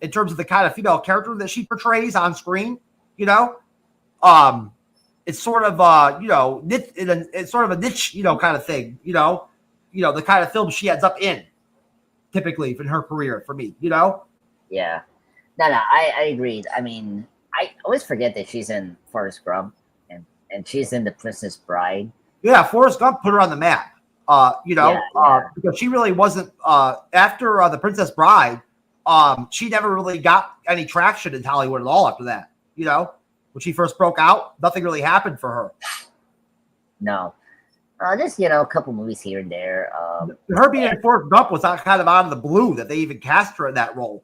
In terms of the kind of female character that she portrays on screen, it's sort of it's sort of a niche, kind of thing. The kind of film she ends up in, typically in her career. For me, Yeah. No, I agreed. I mean, I always forget that she's in Forrest Gump and she's in The Princess Bride. Yeah, Forrest Gump put her on the map. Because she really wasn't after The Princess Bride. She never really got any traction in Hollywood at all after that. When she first broke out, nothing really happened for her. No. Just a couple movies here and there. Her being in Forrest Gump was kind of out of the blue that they even cast her in that role.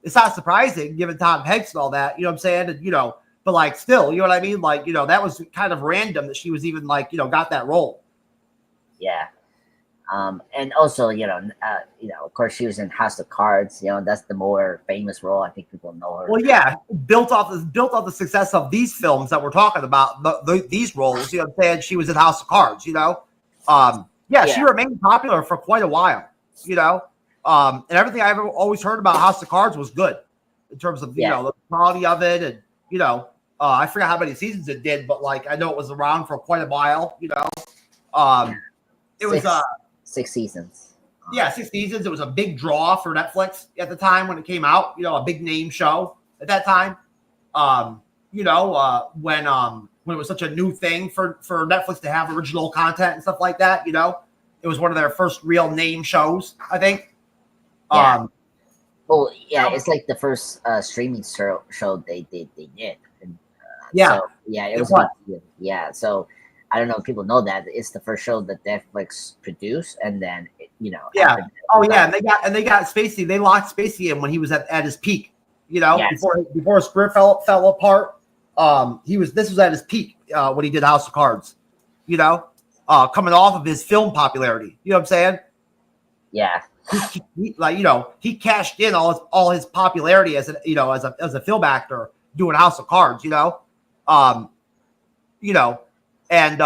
It's not surprising given Tom Hanks and all that. You know what I'm saying? And but still, you know what I mean? That was kind of random that she was even got that role. Yeah. And also, of course, she was in House of Cards. That's the more famous role. I think people know her. Well, yeah, built off the success of these films that we're talking about. These roles, you know what I'm saying? She was in House of Cards. She remained popular for quite a while. And everything I've always heard about House of Cards was good in terms of the quality of it, and I forgot how many seasons it did, but I know it was around for quite a while. It was 6 seasons. 6 seasons. It was a big draw for Netflix at the time when it came out. A big name show at that time. When it was such a new thing for Netflix to have original content and stuff like that. It was one of their first real name shows, I think. Yeah. It's like the first streaming show they did. And, it was good. Yeah, so I don't know if people know that it's the first show that Netflix produced, and then and they got Spacey. They locked Spacey in when he was at his peak. Before his career fell apart. This was at his peak when he did House of Cards. Coming off of his film popularity. You know what I'm saying? Yeah. He cashed in all his popularity as a film actor doing House of Cards. You know, and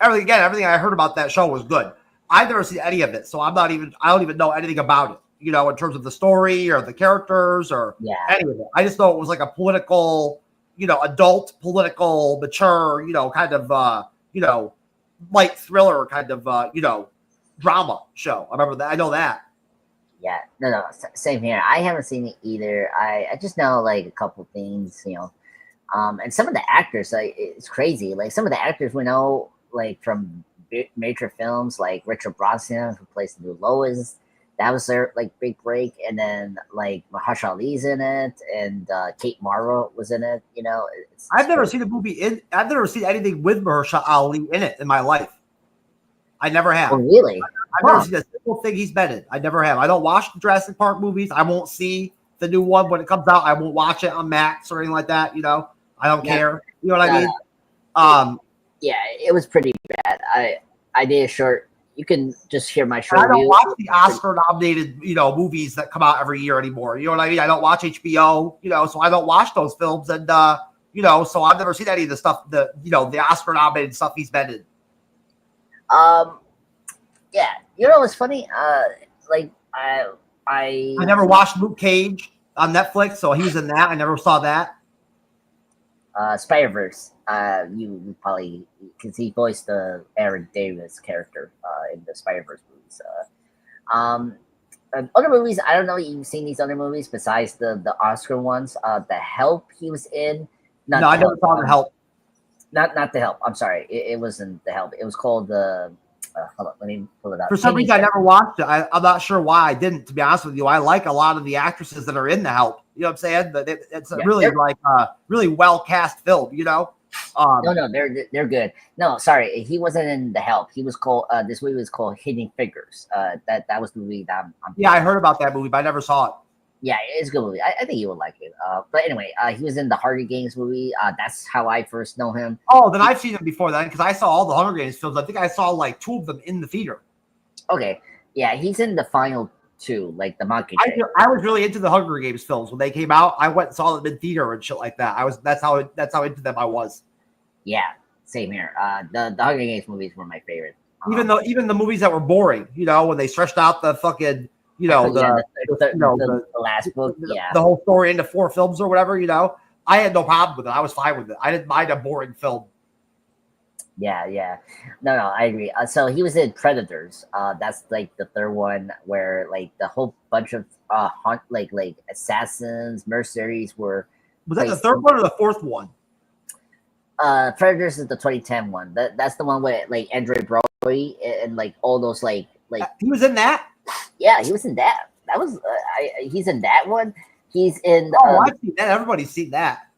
everything I heard about that show was good. I've never seen any of it, so I don't even know anything about it, you know, in terms of the story or the characters or any of it. I just know it was like a political, you know, adult, political, mature, you know, kind of, you know, light thriller kind of, you know, drama show. I remember that. I know that. Yeah, no, same here. I haven't seen it either. I just know like a couple things, you know, and some of the actors, like it's crazy. Like some of the actors we know, like from major films, like Richard Brosnan, who plays the new Lois. That was their like big break, and then like Mahershala Ali's in it, and Kate Mara was in it. You know, I've never seen a movie I've never seen anything with Mahershala Ali in it in my life. I never have. Oh, really? I've never seen a single thing he's been in. I never have. I don't watch the Jurassic Park movies. I won't see the new one when it comes out. I won't watch it on Max or anything like that. You know, I don't care. You know what I mean? Yeah, it was pretty bad. I did a short. You can just hear my short. I don't watch the Oscar-nominated, you know, movies that come out every year anymore. You know what I mean? I don't watch HBO. You know, so I don't watch those films, and you know, so I've never seen any of the stuff, the you know, the Oscar-nominated stuff he's been in. Yeah, you know what's funny? Like I never watched Luke Cage on Netflix, so he was in that. I never saw that. Spider-Verse. You probably, because he voiced the Aaron Davis character in the Spider-Verse movies. Other movies, I don't know if you've seen these other movies besides the Oscar ones. The Help he was in. No, I never saw The Help. Not The Help. I'm sorry, it wasn't The Help. It was called the. Hold on, let me pull it up. For some reason, I never watched it. I'm not sure why I didn't. To be honest with you, I like a lot of the actresses that are in The Help. You know what I'm saying? But it's a really like really well cast film. You know. No, they're good. No, sorry, he wasn't in The Help. He was called. This movie was called Hidden Figures. That was the movie that I'm I heard about that movie, but I never saw it. Yeah, it's a good movie. I think you would like it. But anyway, he was in the Hunger Games movie. That's how I first know him. Oh, then I've seen him before then because I saw all the Hunger Games films. I think I saw like 2 of them in the theater. Okay, yeah, he's in the final 2, like the monkey. I was really into the Hunger Games films when they came out. I went and saw them in theater and shit like that. That's how into them I was. Yeah, same here. The Hunger Games movies were my favorite. Even the movies that were boring, you know, when they stretched out the fucking. You know, the last book, the whole story into 4 films or whatever, you know, I had no problem with it. I was fine with it. I didn't mind a boring film. Yeah. No, I agree. So he was in Predators. That's like the third one where like the whole bunch of like assassins, mercenaries were. Was that the third one or the fourth one? Predators is the 2010 one. That's the one with like Andre Brody and like all those like he was in that. Yeah, he was in that. That was he's in that one. He's in. I've seen that. Everybody's seen that.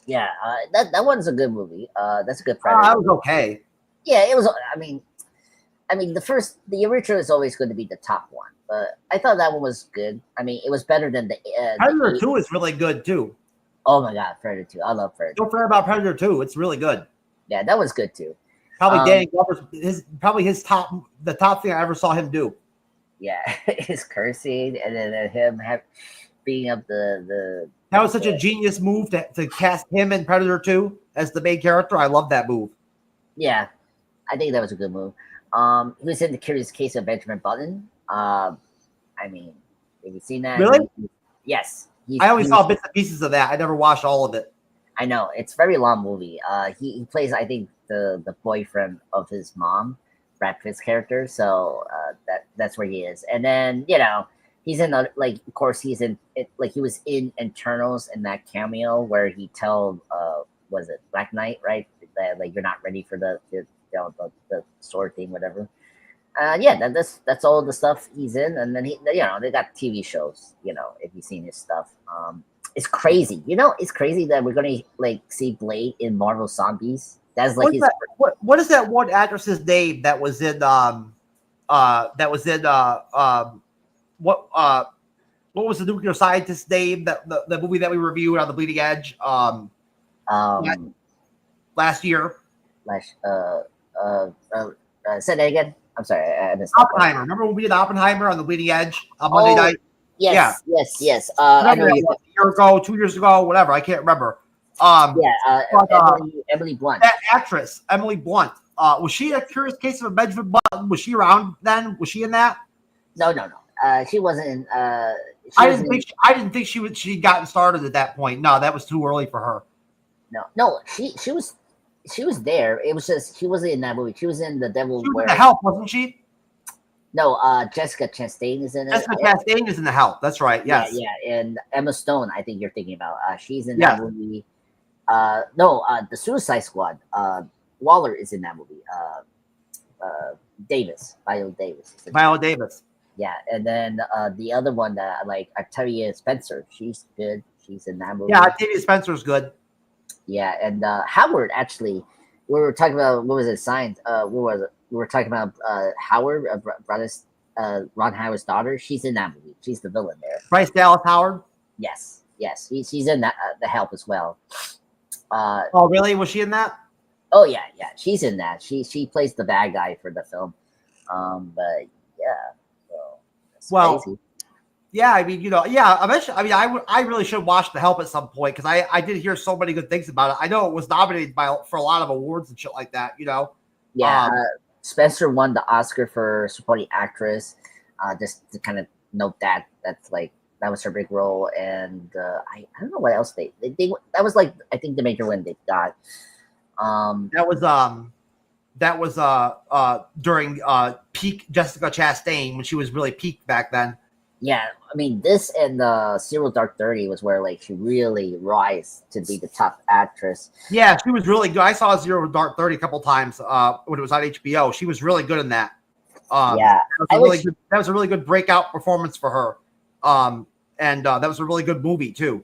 Yeah, that one's a good movie. That's a good Predator. That was okay. Yeah, it was. I mean, the original is always going to be the top one, but I thought that one was good. I mean, it was better than the. Predator 2 is really good too. Oh my god, Predator 2! I love Predator. Don't forget about Predator 2. It's really good. Yeah, that was good too. Probably Danny Glover's the top thing I ever saw him do. Yeah, his cursing and then him being up the. That was such a genius move to cast him in Predator 2 as the main character. I love that move. Yeah, I think that was a good move. He was in The Curious Case of Benjamin Button. I mean, have you seen that? Really? Yes. I only saw bits and pieces of that. I never watched all of it. I know it's a very long movie. He plays, I think, the boyfriend of his mom, Brad Pitt's character. So that's where he is. And then he's in of course he's in it, like he was in Eternals in that cameo where he told was it Black Knight, right? That like you're not ready for the sword thing, whatever. That's all the stuff he's in, and then they got TV shows. If you've seen his stuff, it's crazy. It's crazy that we're gonna see Blade in Marvel Zombies. That's like what is that one actress's name that was in what was the nuclear scientist's name that the movie that we reviewed on the Bleeding Edge last year? Say that again. I'm sorry, I missed Oppenheimer. Remember when we did Oppenheimer on the Bleeding Edge on Monday night? Yes. I know a year ago, 2 years ago, whatever. I can't remember. Emily Blunt. That actress, Emily Blunt. Was she a Curious Case of Benjamin Button? Was she around then? Was she in that? No. She wasn't in. I didn't think she'd gotten started at that point. No, that was too early for her. No. She was there. It was just she wasn't in that movie. She was in The Devil She was Wears. in The Help, wasn't she? No, Jessica Chastain is in it. Jessica Chastain is in The Help. That's right. Yes. Yeah, and Emma Stone. I think you're thinking about. She's in Yes. that movie. The Suicide Squad. Waller is in that movie. Viola Davis. Viola Davis. Yeah, and then the other one that I like, Octavia Spencer. She's good. She's in that movie. Yeah, Octavia Spencer's good. Yeah, and Howard, actually, we were talking about, what was it, Science? What was it? We were talking about Howard, Ron Howard's daughter. She's in that movie. She's the villain there. Bryce Dallas Howard? Yes. She's in that The Help as well. Oh, really? Was she in that? Oh, yeah. She's in that. She plays the bad guy for the film. But, yeah. So, crazy. Yeah, I mean, eventually, I mean, I really should watch The Help at some point, because I did hear so many good things about it. I know it was nominated for a lot of awards and shit like that, Yeah, Spencer won the Oscar for supporting actress. Just to kind of note that was her big role, and I don't know what else they that was like, I think the major win they got. That was during peak Jessica Chastain, when she was really peaked back then. Yeah, I mean, this and Zero Dark 30 was where she really rise to be the top actress. Yeah, she was really good. I saw Zero Dark 30 a couple times when it was on HBO. She was really good in that. Yeah, that was a really good breakout performance for her. And that was a really good movie too.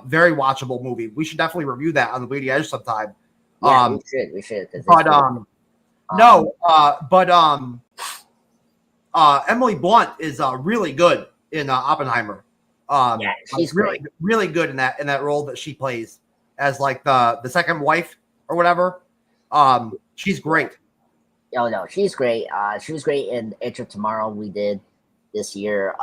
Very watchable movie. We should definitely review that on the Bleeding Edge sometime. Yeah, we should. Emily Blunt is really good in Oppenheimer. Yeah, she's really, really good in that role that she plays as like the second wife or whatever. She's great. Oh no, she's great. She was great in Edge of Tomorrow we did this year.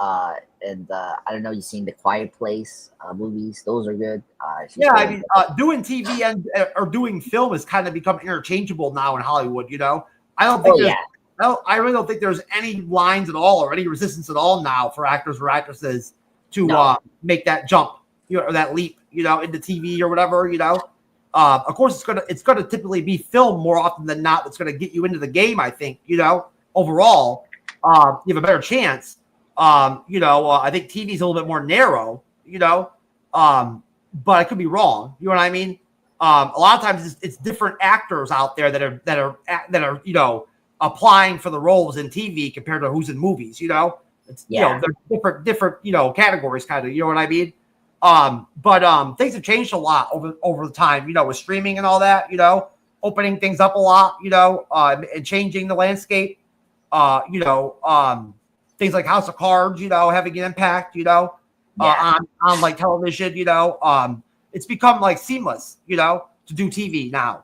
And I don't know, you've seen the Quiet Place movies. Those are good. I mean, doing TV or doing film has kind of become interchangeable now in Hollywood. I don't think I really don't think there's any lines at all or any resistance at all now for actors or actresses to make that jump, or that leap, into TV or whatever. Of course, it's gonna typically be film more often than not. That's gonna get you into the game. I think overall, you have a better chance. I think TV is a little bit more narrow. But I could be wrong. You know what I mean? A lot of times it's different actors out there that are applying for the roles in TV compared to who's in movies. It's they're different categories, kind of. You know what I mean? But things have changed a lot over the time. With streaming and all that. Opening things up a lot. And changing the landscape. Things like House of Cards. Having an impact. On like television. It's become like seamless. To do TV now.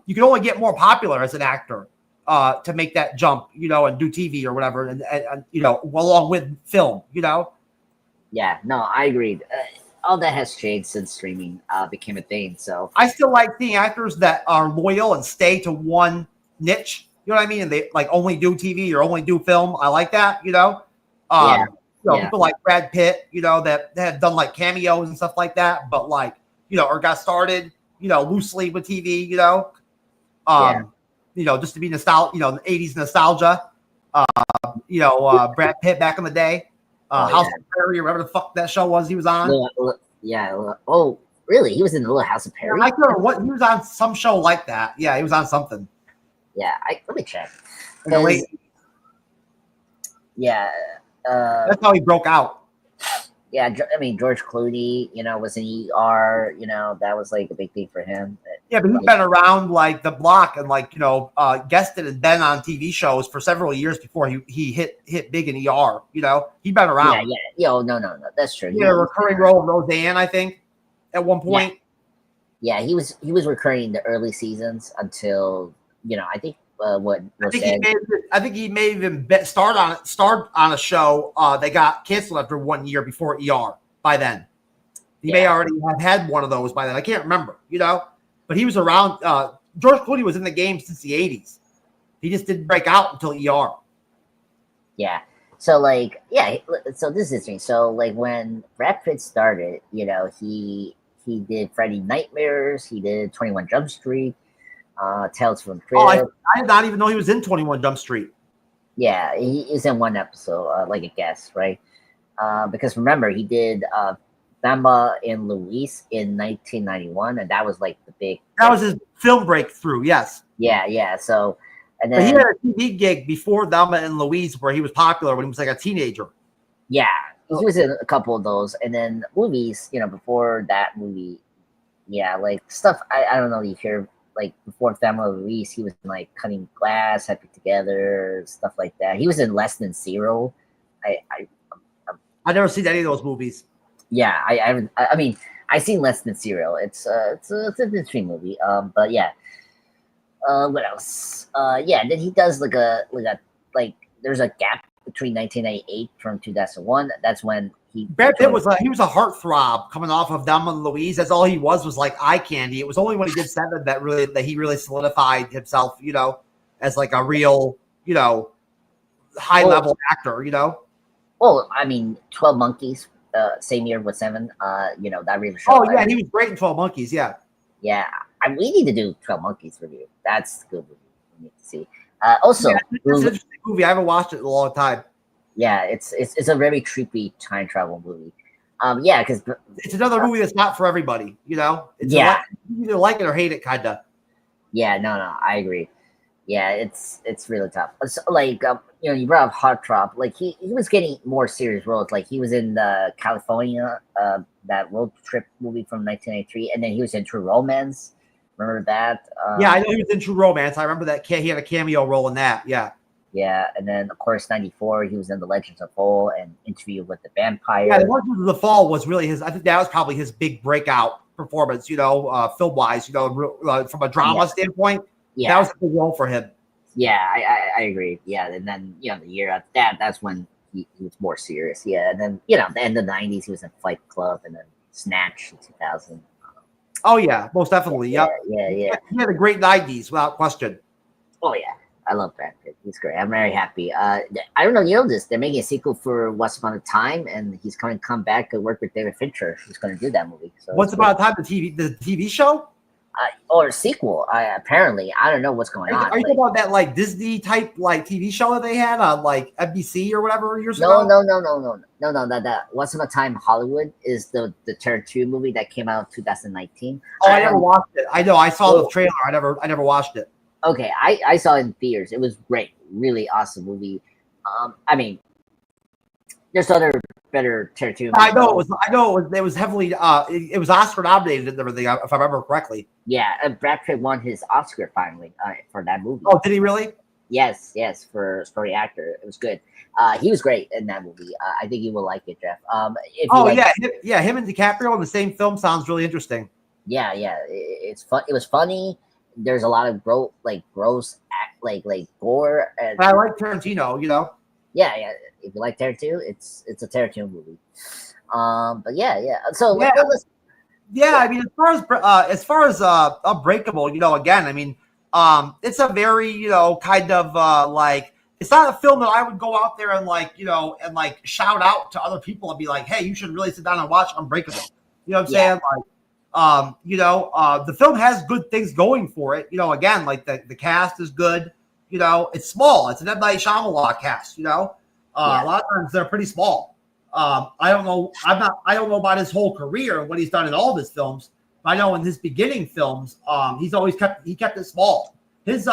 You can only get more popular as an actor. To make that jump, and do TV or whatever, and along with film, Yeah, no, I agree. All that has changed since streaming became a thing. So I still like seeing actors that are loyal and stay to one niche. You know what I mean? And they like only do TV or only do film. I like that. People like Brad Pitt, that have done like cameos and stuff like that, but like or got started, loosely with TV. Just to be nostalgic, the 80s nostalgia. Brad Pitt back in the day. House of Perry, or whatever the fuck that show was he was on. Oh, really? He was in the Little House of Perry? I don't know what, he was on some show like that. Yeah, he was on something. Yeah, let me check. That's how he broke out. Yeah, I mean, George Clooney, was in ER, that was like a big thing for him. Yeah, but he's been around like the block and like, guested and been on TV shows for several years before he hit big in ER, He'd been around. Yeah. No, that's true. He had a recurring role of Roseanne, I think, at one point. Yeah, he was recurring in the early seasons until, I think I think he may even start on a show that got canceled after 1 year before ER by then. He may already have had one of those by then. I can't remember, but he was around. George Clooney was in the game since the 80s. He just didn't break out until ER. Yeah. So like, so this is interesting. So like when Brad Pitt started, he did Freddy Nightmares, he did 21 Jump Street, Tales from the Crypt. I did not even know he was in 21 Jump Street. Yeah, he is in one episode, like a guest, right? Because remember, he did Thelma and Louise in 1991, and that was like the big. That was his film breakthrough. Yes. Yeah. So, and then but he had a TV gig before Thelma and Louise where he was popular when he was like a teenager. Yeah, he was in a couple of those, and then movies. Before that movie, like stuff. I don't know. You hear like before Thelma and Louise, he was in, like Cutting Glass, Happy Together, stuff like that. He was in Less Than Zero. I've never seen any of those movies. Yeah, I mean, I've seen Less Than Zero. It's an interesting movie. But yeah. What else? Then he does like there's a gap between 1998 from 2001. That's when Brad Pitt was a heartthrob coming off of Thelma and Louise. That's all he was like eye candy. It was only when he did Seven that he really solidified himself, as like a real, high level actor, Well, I mean, 12 Monkeys, same year with Seven, that really showed. Oh yeah, he was great in 12 Monkeys, yeah. Yeah, we need to do 12 Monkeys review. That's a good movie. We need to see. Also, it's an interesting movie. I haven't watched it in a long time. Yeah, it's a very creepy time travel movie. Because it's another movie that's not for everybody. It's you either like it or hate it, kind of. Yeah, no, I agree. Yeah, it's really tough. So, like, you brought up Heartthrob. Like, he was getting more serious roles. Like, he was in the California, that road trip movie from 1993, and then he was in True Romance. Remember that? Yeah, I know he was in True Romance. I remember that. He had a cameo role in that. Yeah. Yeah, and then of course '94 he was in The Legends of Fall and Interview with the Vampire. Yeah, The Legends of the Fall was really his. I think that was probably his big breakout performance. Film wise, from a drama standpoint. Yeah, that was a good role for him. Yeah, I agree. Yeah, and then the year after that's when he was more serious. Yeah, and then the end of the '90s he was in Fight Club and then Snatch in 2000. Oh yeah, most definitely. Yeah. He had a great '90s without question. Oh yeah. I love Brad Pitt. He's great. I'm very happy. I don't know. This? They're making a sequel for Once Upon a Time, and he's going to come back and work with David Fincher. He's going to do that movie. So Once Upon a Time, the TV show, or a sequel? Apparently, I don't know what's going on. Are you talking about that like Disney type like TV show that they had on like NBC or whatever years ago? No. That Once Upon a Time Hollywood is the Tarantino movie that came out in 2019. Oh, I never watched it. I know. I saw the trailer. I never watched it. Okay, I saw it in theaters. It was great, really awesome movie. I mean, there's other better Tarantino. I know it was heavily. It was Oscar nominated and everything, if I remember correctly. Yeah, and Brad Pitt won his Oscar finally for that movie. Oh, did he really? Yes, for the actor, it was good. He was great in that movie. I think you will like it, Jeff. Him and DiCaprio in the same film sounds really interesting. Yeah, it's fun. It was funny. There's a lot of gross gore. And I like Tarantino. Yeah. If you like Tarantino, it's a Tarantino movie. But yeah. So I mean, as far as Unbreakable, again, I mean, it's a very kind of like it's not a film that I would go out there and and shout out to other people and be like, hey, you should really sit down and watch Unbreakable. You know what I'm saying? The film has good things going for it. Again, like the cast is good. It's small. It's an M. Night Shyamalan cast. A lot of times they're pretty small. I don't know. I don't know about his whole career and what he's done in all of his films. But I know in his beginning films, he's always kept it small. His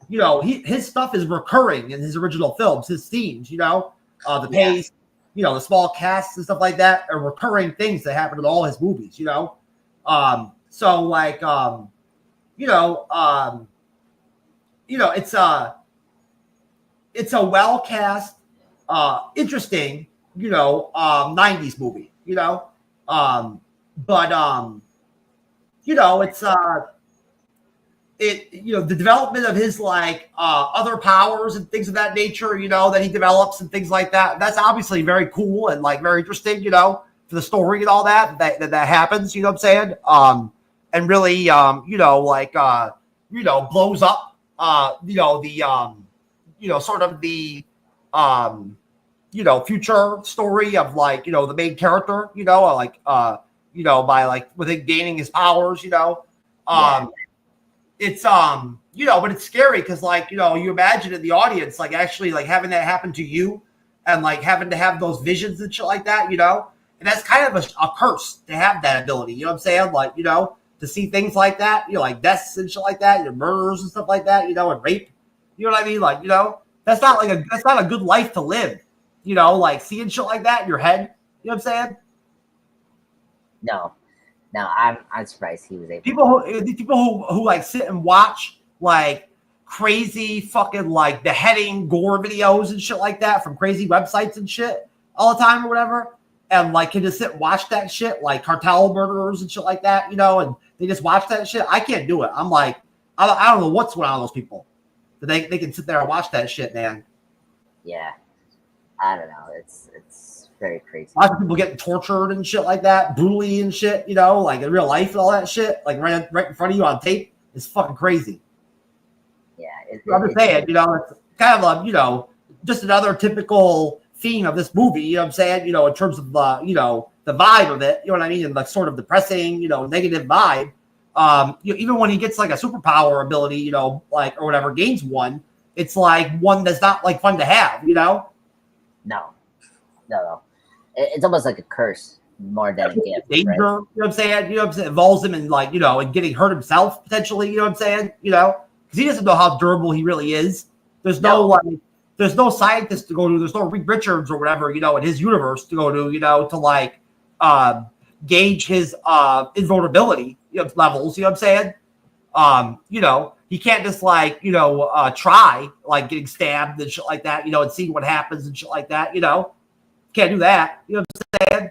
his stuff is recurring in his original films. His themes, the pace, the small casts and stuff like that are recurring things that happen in all his movies. It's a well cast, interesting, 90s movie, it's the development of his other powers and things of that nature, that he develops and things like that. That's obviously very cool and very interesting, for the story and all that happens. You know what I'm saying? And really, blows up, sort of the, future story of like, the main character, by like with it gaining his powers, it's but it's scary because like, you imagine in the audience, like actually like having that happen to you and like having to have those visions and shit like that, and that's kind of a curse to have that ability. You know what I'm saying? Like, to see things like that, like deaths and shit like that, murders and stuff like that, and rape. You know what I mean? Like, that's not a good life to live. Like seeing shit like that in your head. You know what I'm saying? No, I'm surprised he was able. People who like sit and watch like crazy fucking like beheading gore videos and shit like that from crazy websites and shit all the time or whatever, and like can just sit and watch that shit like cartel murderers and shit like that, and they just watch that shit. I can't do it. I'm like, I don't know what's going on with those people. They can sit there and watch that shit, man. Yeah, I don't know. It's very crazy. Lots of people getting tortured and shit like that, brutally and shit, like in real life and all that shit, like right in front of you on tape. It's fucking crazy. Yeah, I'm just saying, it's kind of a, just another typical theme of this movie. You know what I'm saying? In terms of the vibe of it. You know what I mean? And like sort of depressing, negative vibe. Even when he gets like a superpower ability, like or whatever, gains one, it's like one that's not like fun to have. No. It's almost like a curse more than a gift. Danger, right? You know what I'm saying? It involves him in like, and getting hurt himself potentially, you know what I'm saying? Because he doesn't know how durable he really is. There's there's no scientist to go to, there's no Reed Richards or whatever, in his universe to go to, to like gauge his invulnerability levels, you know what I'm saying? He can't just like, try like getting stabbed and shit like that, and see what happens and shit like that, Can't do that. You know what I'm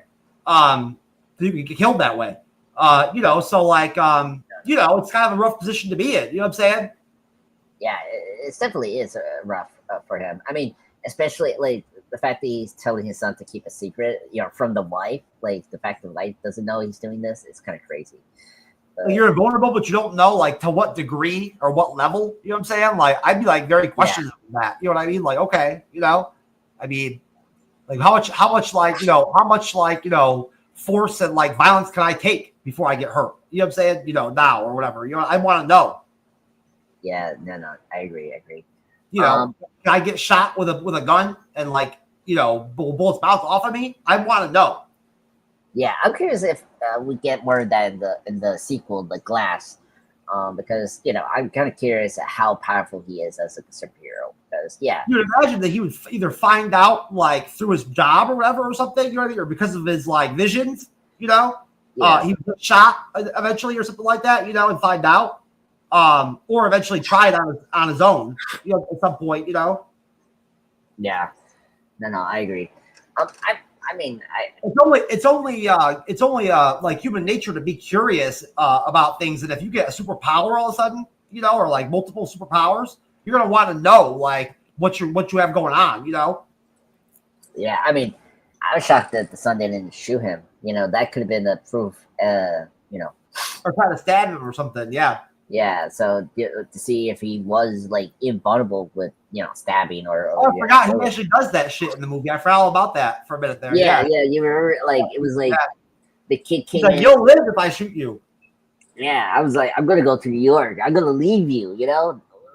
saying? You can get killed that way. So like, it's kind of a rough position to be in. You know what I'm saying? Yeah, it definitely is rough for him. I mean, especially like the fact that he's telling his son to keep a secret, from the wife. Like the fact that the wife doesn't know he's doing this is kind of crazy. You're invulnerable, but you don't know like to what degree or what level. You know what I'm saying? Like I'd be like very questioning that. You know what I mean? Like okay, I mean. Like how much force and like violence can I take before I get hurt? You know what I'm saying? Now or whatever. I want to know. Yeah, no, I agree. Can I get shot with a gun and like bullets bounce off of me? I want to know. Yeah, I'm curious if we get more of that in the sequel, The Glass, because I'm kind of curious how powerful he is as a superhero. Because you'd imagine that he would either find out like through his job or whatever or something, you know what I mean, or because of his like visions, he would get shot eventually or something like that, and find out, or eventually try it on his own, at some point, Yeah, no, I agree. I mean, it's only like human nature to be curious about things, and if you get a superpower all of a sudden, or like multiple superpowers, you're gonna want to know like what you have going on, Yeah, I mean, I was shocked that the son didn't shoot him. That could have been the proof. Or try to stab him or something. Yeah. Yeah. So to see if he was like invulnerable with stabbing or I forgot he actually does that shit in the movie. I forgot all about that for a minute there. Yeah. You remember like it was like the kid came in. You'll live if I shoot you. Yeah, I was like, I'm gonna go to New York. I'm gonna leave you.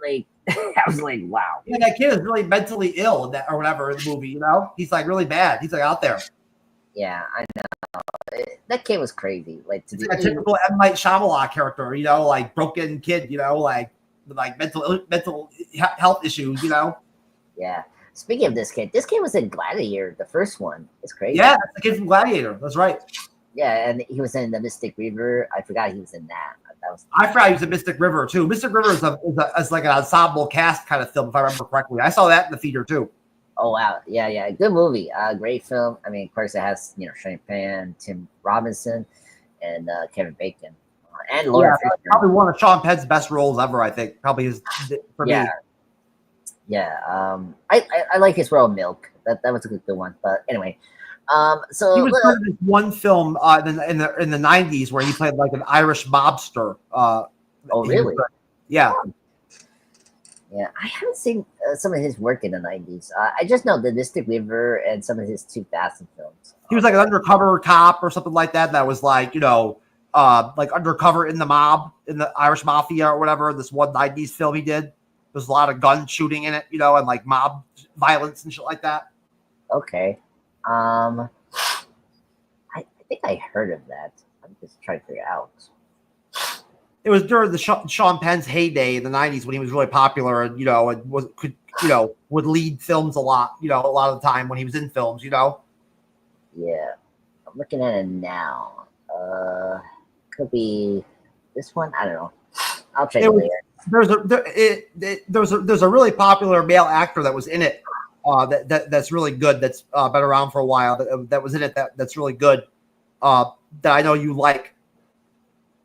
Like. I was like, wow. Yeah, that kid is really mentally ill or whatever in the movie, He's like really bad. He's like out there. Yeah, I know. That kid was crazy. Like to a typical M. Night Shyamalan character, like broken kid, like mental health issues, Yeah. Speaking of this kid was in Gladiator, the first one. It's crazy. Yeah, that's the kid from Gladiator. That's right. Yeah, and he was in the Mystic River. I forgot he was in that. I forgot he was in Mystic River too. Mystic River is like an ensemble cast kind of film, if I remember correctly. I saw that in the theater too. Oh wow, yeah, good movie, great film. I mean, of course, it has Shane Penn, Tim Robinson, and Kevin Bacon, and Laura Fisher. Probably one of Sean Penn's best roles ever. I think probably his for me. Yeah. I like his role Milk. That was a good one. But anyway, So He was part of this one film in the 90s where he played like an Irish mobster. oh, really? Yeah. Yeah, I haven't seen some of his work in the 90s. I just know the Mystic River and some of his 2000 films. He was like an undercover cop or something like that. That was like, like undercover in the mob, in the Irish mafia or whatever. This one 90s film he did. There's a lot of gun shooting in it, and like mob violence and shit like that. Okay. I think I heard of that. I'm just trying to figure out. It was during the Sean Penn's heyday in the 90s when he was really popular and, would lead films a lot, a lot of the time when he was in films, Yeah. I'm looking at it now. Could be this one. I don't know. I'll check it later. There's a really popular male actor that was in it. That's really good. That's been around for a while. That was in it. That's really good. That I know you like.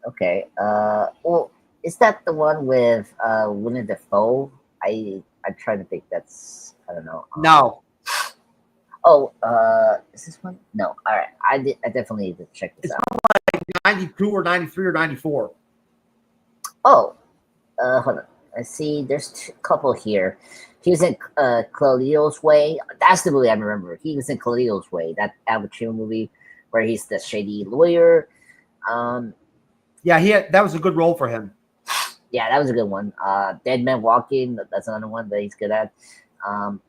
Okay. Well, is that the one with Willem Dafoe? I'm trying to think. That's I don't know. No. Oh, is this one? No. All right. I definitely need to check this out. Like 92 or 93 or 94. Oh, hold on. I see. There's a couple here. He was in Cleo's Way. That's the movie I remember. He was in Cleo's Way, that Al Pacino movie where he's the shady lawyer. Yeah, that was a good role for him. Yeah, that was a good one. Dead Man Walking. That's another one that he's good at. I'll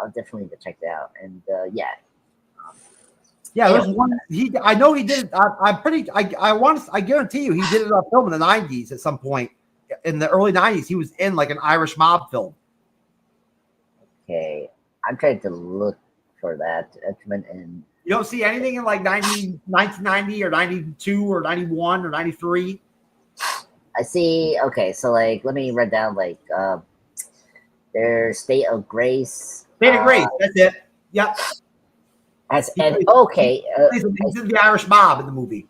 definitely need to check that out. And yeah. There's one. I know he did. I guarantee you, he did a film in the 90s at some point. In the early 90s, he was in like an Irish mob film. Okay, I'm trying to look for that. And you don't see anything in like 1990 or 92 or 91 or 93? I see. Okay, so like, let me write down like there's State of Grace. State of Grace, that's it. Yep. He's in the Irish mob in the movie.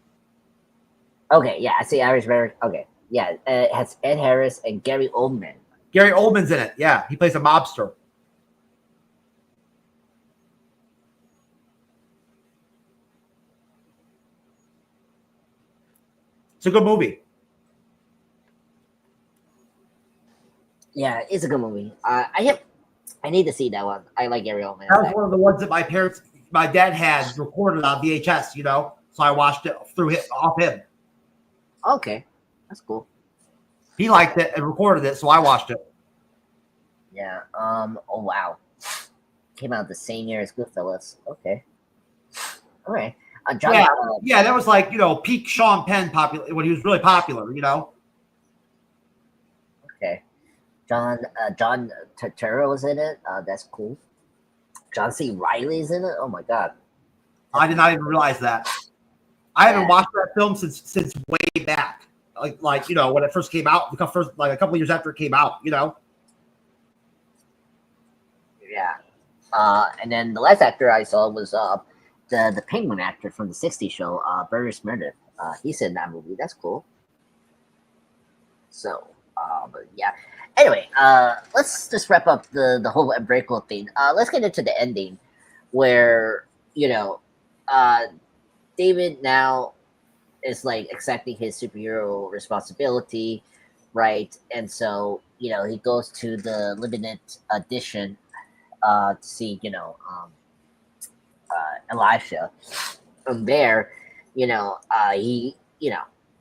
Okay, yeah, I see Irish mob. Okay, yeah, it has Ed Harris and Gary Oldman. Gary Oldman's in it. Yeah, he plays a mobster. It's a good movie. Yeah, it's a good movie. I need to see that one. I like Gary Oldman. That was one of the ones that my dad had recorded on VHS, so I watched it off him. Okay, that's cool. He liked it and recorded it, so I watched it. Yeah. Oh wow. Came out the same year as Goodfellas. Okay. All right. John, that was like peak Sean Penn popular when he was really popular. Okay. John Turturro was in it. That's cool. John C. Reilly's in it. Oh my god. I did not even realize that. I haven't watched that film since way back. Like when it first came out, like a couple of years after it came out. Yeah. And then the last actor I saw was the Penguin actor from the '60s show, Burgess Meredith. He's in that movie. That's cool. So, but yeah. Anyway, let's just wrap up the whole Unbreakable thing. Let's get into the ending, where David now is like accepting his superhero responsibility, right? And so he goes to the limited edition to see Elisha. From there, he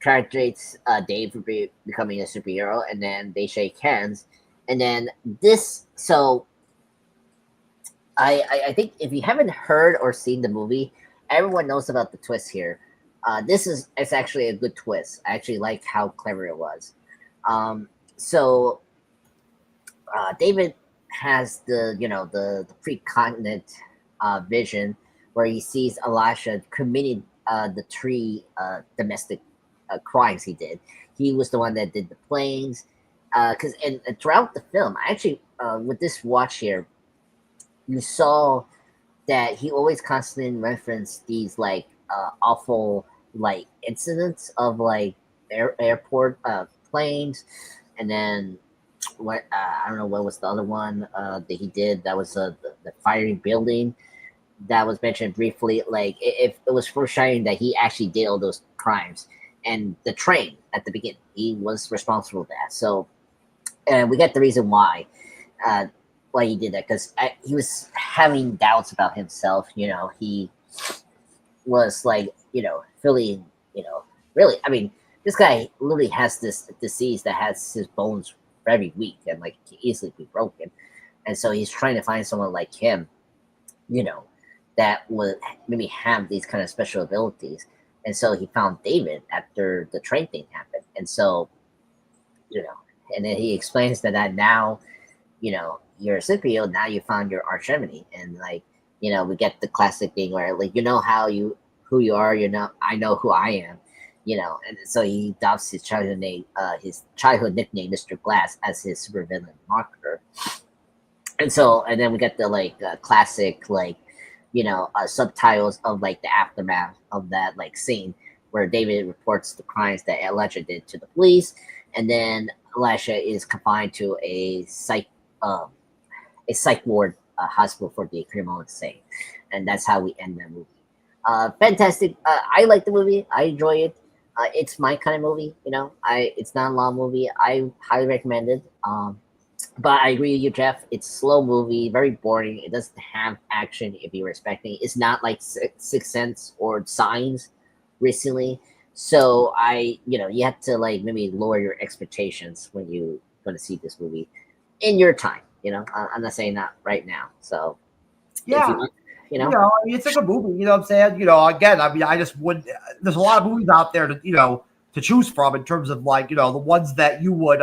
congratulates Dave for becoming a superhero, and then they shake hands, and then this. So I think if you haven't heard or seen the movie, everyone knows about the twist here. It's actually a good twist. I actually like how clever it was. So David has the precognitive vision where he sees Elisha committing the three domestic crimes he did. He was the one that did the planes. Because and throughout the film, actually, with this watch here, you saw that he always constantly referenced these like awful like incidents of like airport planes, and then I don't know what was the other one that he did. That was the firing building. that was mentioned briefly, like if it was foreshadowing that he actually did all those crimes, and the train at the beginning, he was responsible for that. So, and we get the reason uh, why he did that, because he was having doubts about himself. He was like, feeling, really. I mean, this guy literally has this disease that has his bones very weak and like can easily be broken, and so he's trying to find someone like him, you know, that would maybe have these kind of special abilities. And so he found David after the train thing happened, and so you know, and then he explains that now, you're a superhero. Now you found your arch enemy, and like, we get the classic thing where like, how you who you are, I know who I am, and so he adopts his childhood nickname, Mr. Glass, as his supervillain marker. And then we get the like classic like, subtitles of like the aftermath of that like scene where David reports the crimes that Elijah did to the police, and then Elisha is confined to a psych ward hospital for the criminal insane, and that's how we end the movie. Fantastic. I like the movie. I enjoy it. It's my kind of movie. It's not a long movie. I highly recommend it. But I agree with you, Jeff. It's a slow movie, very boring. It doesn't have action if you're expecting. It's not like Sixth Sense or Signs recently. So you have to like maybe lower your expectations when you going to see this movie in your time. I'm not saying that right now. So Yeah. if you want, I mean, it's a good movie. You know what I'm saying? Again, I mean, I just would. There's a lot of movies out there to choose from in terms of like, the ones that you would,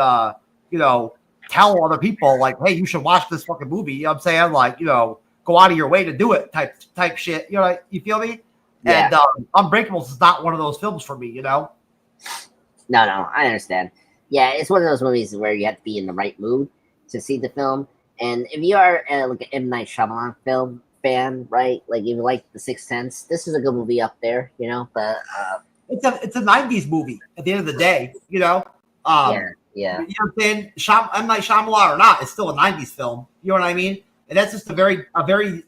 tell other people like, hey, you should watch this fucking movie. You know what I'm saying? Like, go out of your way to do it type shit. You feel me? Yeah. And Unbreakable is not one of those films for me. No, I understand. Yeah, it's one of those movies where you have to be in the right mood to see the film. And if you are like an M. Night Shyamalan film fan, right? Like if you like The Sixth Sense, this is a good movie up there, But it's a 90s movie at the end of the day, Yeah. You know what I'm saying? M. Night Shyamalan or not, it's still a 90s film. You know what I mean? And that's just a very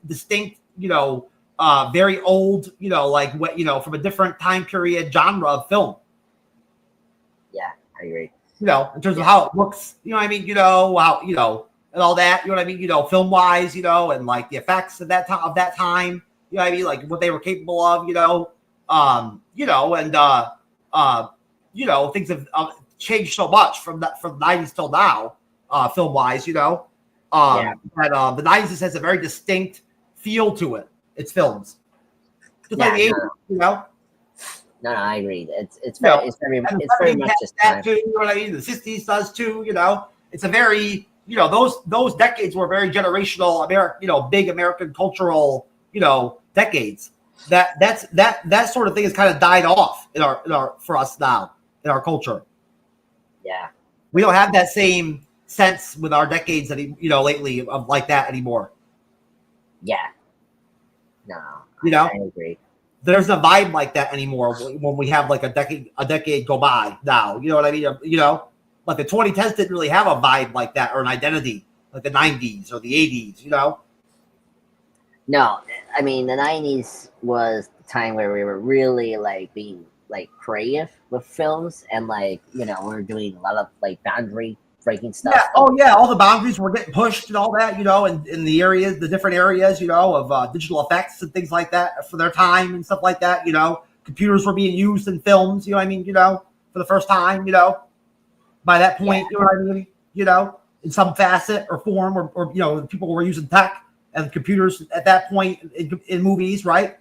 distinct, very old, like what, from a different time period genre of film. Yeah, I agree. In terms of how it looks, you know what I mean? How, and all that, you know what I mean? Film wise, and like the effects of that time, you know what I mean? Like what they were capable of, and things have changed so much from the 90s till now, film wise, But the 90s just has a very distinct feel to it. It's films. Just like the 80s, No, I agree. It's very much just time. Too, you know what I mean? The 60s does too, It's a very, those decades were very generational big American cultural, decades. That sort of thing has kind of died off in our for us now in our culture. Yeah. We don't have that same sense with our decades lately of like that anymore. Yeah. No. I agree. There's a vibe like that anymore when we have like a decade go by now. You know what I mean? Like the 2010s didn't really have a vibe like that or an identity like the 90s or the 80s, No, I mean the 90s was the time where we were really like being like creative with films, and like we were doing a lot of like boundary breaking stuff. Yeah. Oh yeah, all the boundaries were getting pushed and all that, in the areas, the different areas, of digital effects and things like that for their time and stuff like that. Computers were being used in films. You know what I mean? For the first time. By that point, you know what I mean? In some facet or form, or people were using tech and computers at that point in movies, right?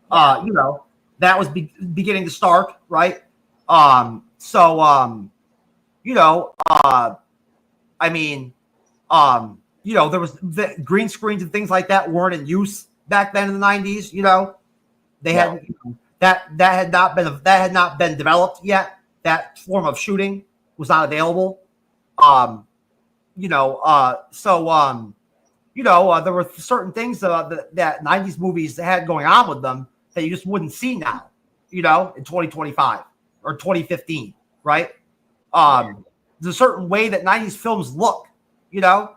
That was beginning to start, right? I mean, there was the green screens and things like that weren't in use back then in the 90s. They had that had not been developed yet. That form of shooting was not available. There were certain things that 90s movies had going on with them that you just wouldn't see now, in 2025 or 2015, right? There's a certain way that 90s films look, too. You know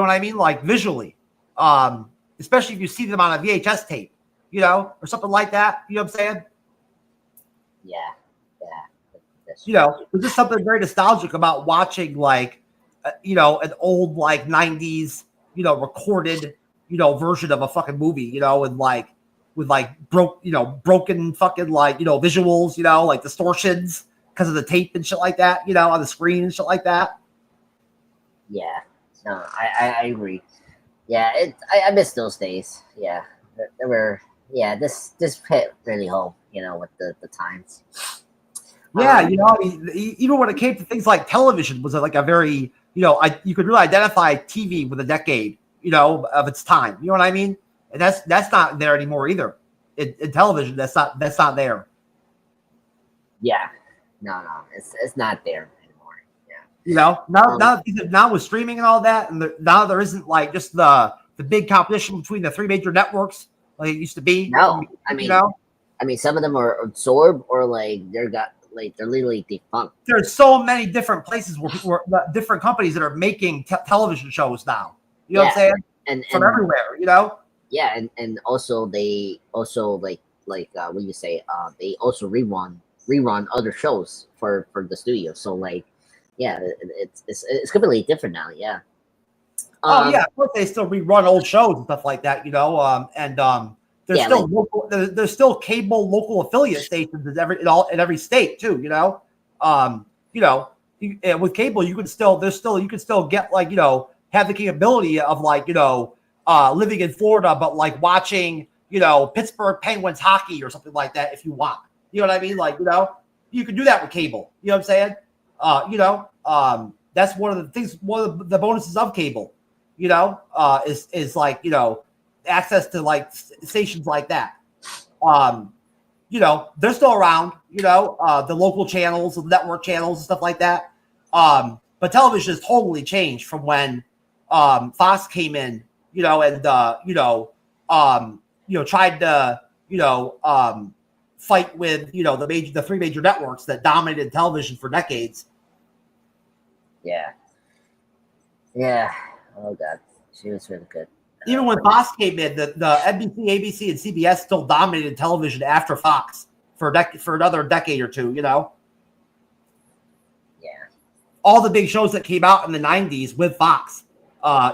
what I mean? Like visually. especially if you see them on a VHS tape, you know, or something like that. You know what I'm saying? Yeah, yeah. You know, there's just something very nostalgic about watching like, you know, an old like 90s, you know, recorded, you know, version of a fucking movie, you know, and like with like broken fucking like, you know, visuals, you know, like distortions because of the tape and shit like that, you know, on the screen and shit like that. Yeah, no, I agree. Yeah, I miss those days. Yeah, there were. Yeah, this hit really home, you know, with the times. Yeah, you know, even when it came to things like television, was like a very, you know, you could really identify TV with a decade, you know, of its time. You know what I mean? And that's not there anymore either. In television, that's not there. Yeah, no, it's not there anymore. Yeah, You know, now with streaming and all that, and now there isn't like just the big competition between the three major networks like it used to be. no, you know, I mean, some of them are absorbed or like they're literally defunct. There's so many different places where different companies that are making television shows now. You know what I'm saying? And from everywhere, you know. Yeah, and also they also like what you say? They also rerun other shows for the studio. So like, yeah, it's completely different now. Yeah. Oh yeah, of course they still rerun old shows and stuff like that, you know. There's still local, there's still cable local affiliate stations in every state too, you know. You know, with cable you can still get like, you know, have the capability of like, you know, living in Florida but like watching, you know, Pittsburgh Penguins hockey or something like that if you want. You know what I mean? Like, you know, you can do that with cable. You know what I'm saying? You know, that's one of the things, one of the bonuses of cable, you know, is like, you know, access to like stations like that. You know, they're still around, you know, the local channels, the network channels and stuff like that. But television has totally changed from when Fox came in, you know, and tried to, you know, fight with, you know, the three major networks that dominated television for decades. Yeah. Yeah. Oh god, she was really good. Even when Fox came in, the NBC, ABC, and CBS still dominated television after Fox for another decade or two, you know? Yeah. All the big shows that came out in the 90s with Fox,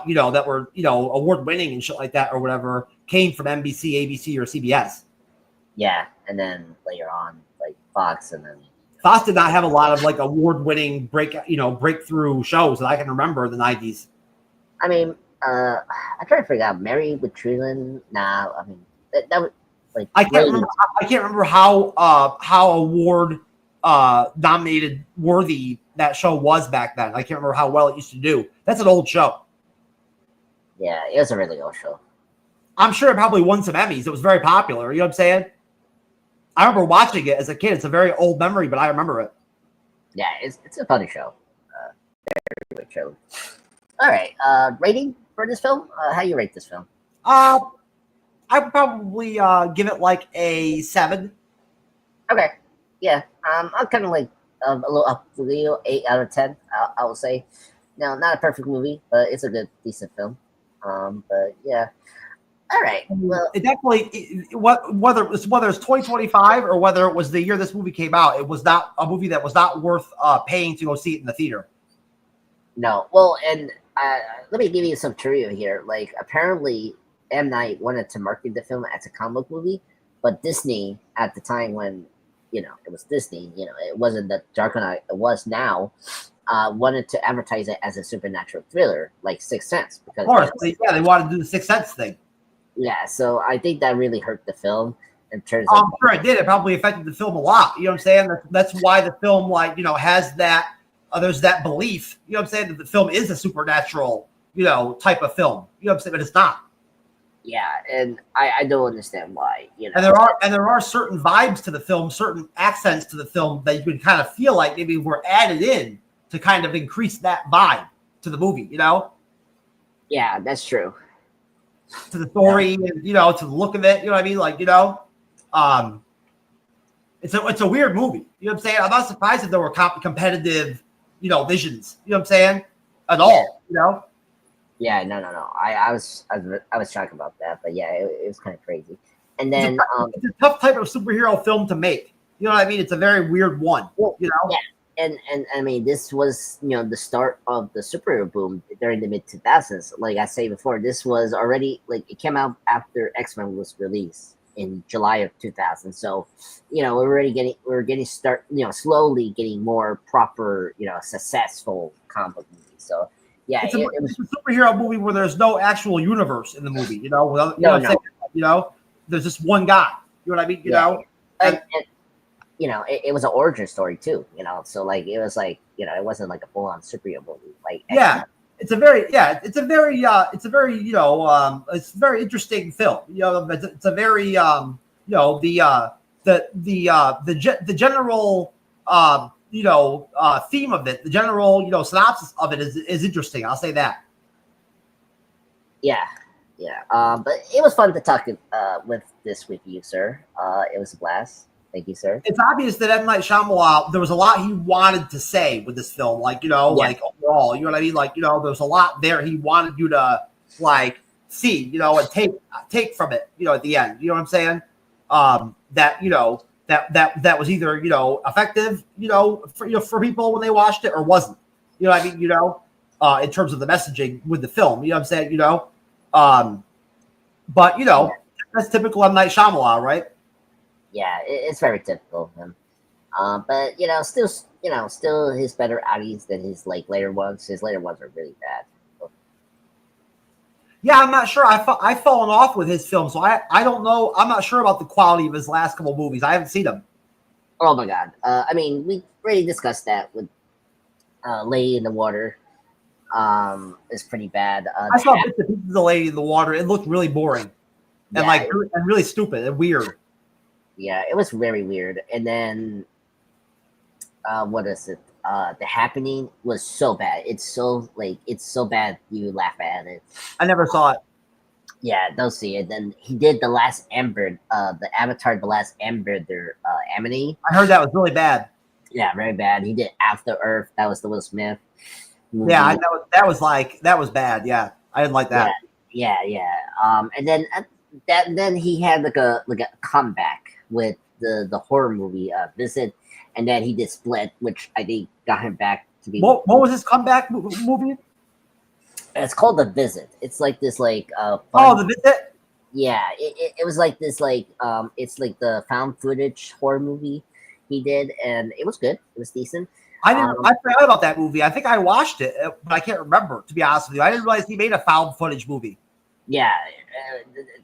you know, that were, you know, award-winning and shit like that or whatever, came from NBC, ABC, or CBS. Yeah, and then later on, like Fox, and then Fox did not have a lot of like award-winning breakthrough shows that I can remember in the 90s. I mean, I try to figure out Mary with Treeland. Nah, I mean that was like I can't remember how award nominated worthy that show was back then. I can't remember how well it used to do. That's an old show. Yeah, it was a really old show. I'm sure it probably won some Emmys. It was very popular. You know what I'm saying? I remember watching it as a kid. It's a very old memory, but I remember it. Yeah, it's a funny show. Very good show. All right, rating for this film? How do you rate this film? I would probably give it like a 7. Okay, yeah. I'm kind of like a little up to you, 8 out of 10. I will say. No, not a perfect movie, but it's a good, decent film. But yeah. All right. Well, it definitely whether it's 2025 or whether it was the year this movie came out, it was not a movie that was not worth paying to go see it in the theater. No. Well, and let me give you some trivia here. Like, apparently, M. Night wanted to market the film as a comic book movie, but Disney, at the time when, you know, it was Disney, you know, it wasn't the Dark Knight it was now, wanted to advertise it as a supernatural thriller, like Sixth Sense. Because, of course, they wanted to do the Sixth Sense thing. Yeah, so I think that really hurt the film in terms of... I'm sure it did. It probably affected the film a lot. You know what I'm saying? That's why the film, like, you know, has that... there's that belief, you know what I'm saying, that the film is a supernatural, you know, type of film. You know what I'm saying? But it's not. Yeah, and I don't understand why, you know. And there are certain vibes to the film, certain accents to the film that you can kind of feel like maybe were added in to kind of increase that vibe to the movie, you know? Yeah, that's true. To the story, and, you know, to the look of it, you know what I mean? Like, you know, it's a weird movie. You know what I'm saying? I'm not surprised if there were competitive, you know, visions. You know what I'm saying? At all, you know? Yeah, no. I was shocked about that, but yeah, it was kind of crazy. And then, it's a tough type of superhero film to make. You know what I mean? It's a very weird one. well, You know? yeah, and I mean, this was the start of the superhero boom during the mid 2000s. Like I say before, this was already like it came out after X-Men was released in July of 2000. So, we're getting slowly getting more proper, successful comic book movies. So, yeah, it was It's a superhero movie where there's no actual universe in the movie. You know, well, you know no, what I'm saying? no, You know, there's just one guy. You know what I mean? You yeah, know, and it was an origin story too. So like it was like it wasn't like a full on superhero movie like yeah, X-Men. it's a very it's a very interesting film. You know, it's a very the general theme of it, the general synopsis of it is interesting. I'll say that. Yeah, yeah. But it was fun to talk with you, sir. It was a blast. Thank you, sir. It's obvious that M. Night Shyamalan, there was a lot he wanted to say with this film, like, Yeah, like overall, you know what I mean? Like, there's a lot there he wanted you to like see, and take from it, at the end. You know what I'm saying? That was either, effective, for people when they watched it or wasn't. You know what I mean? In terms of the messaging with the film, you know what I'm saying? But yeah, that's typical M. Night Shyamalan, right? yeah. It's very typical of him. But still his better outings than his like later ones. His later ones are really bad. Yeah, I'm not sure. I've fallen off with his film, so I don't know. I'm not sure about the quality of his last couple movies. I haven't seen them. Oh my god. I mean, we already discussed that with Lady in the Water. Is pretty bad. I saw bits and pieces of Lady in the Water. It looked really boring and Yeah, and really stupid and weird. yeah, it was very weird. And then what is it? The Happening was so bad. It's so bad you laugh at it. I never saw it. Yeah, don't see it. Then he did the last Ember, the Avatar, the last Ember, Amity. I heard that was really bad. Yeah, very bad. He did After Earth. That was the Will Smith movie. Yeah, that was bad. Yeah, I didn't like that. Yeah. And then then he had like a comeback with the horror movie Visit, and then he did Split, which I think got him back to be. What was his comeback movie? It's called The Visit. It's like this Oh, The Visit. yeah. It was like this it's like the found footage horror movie he did, and it was good. It was decent. I forgot about that movie. I think I watched it, but I can't remember, to be honest with you. I didn't realize he made a found footage movie. Yeah,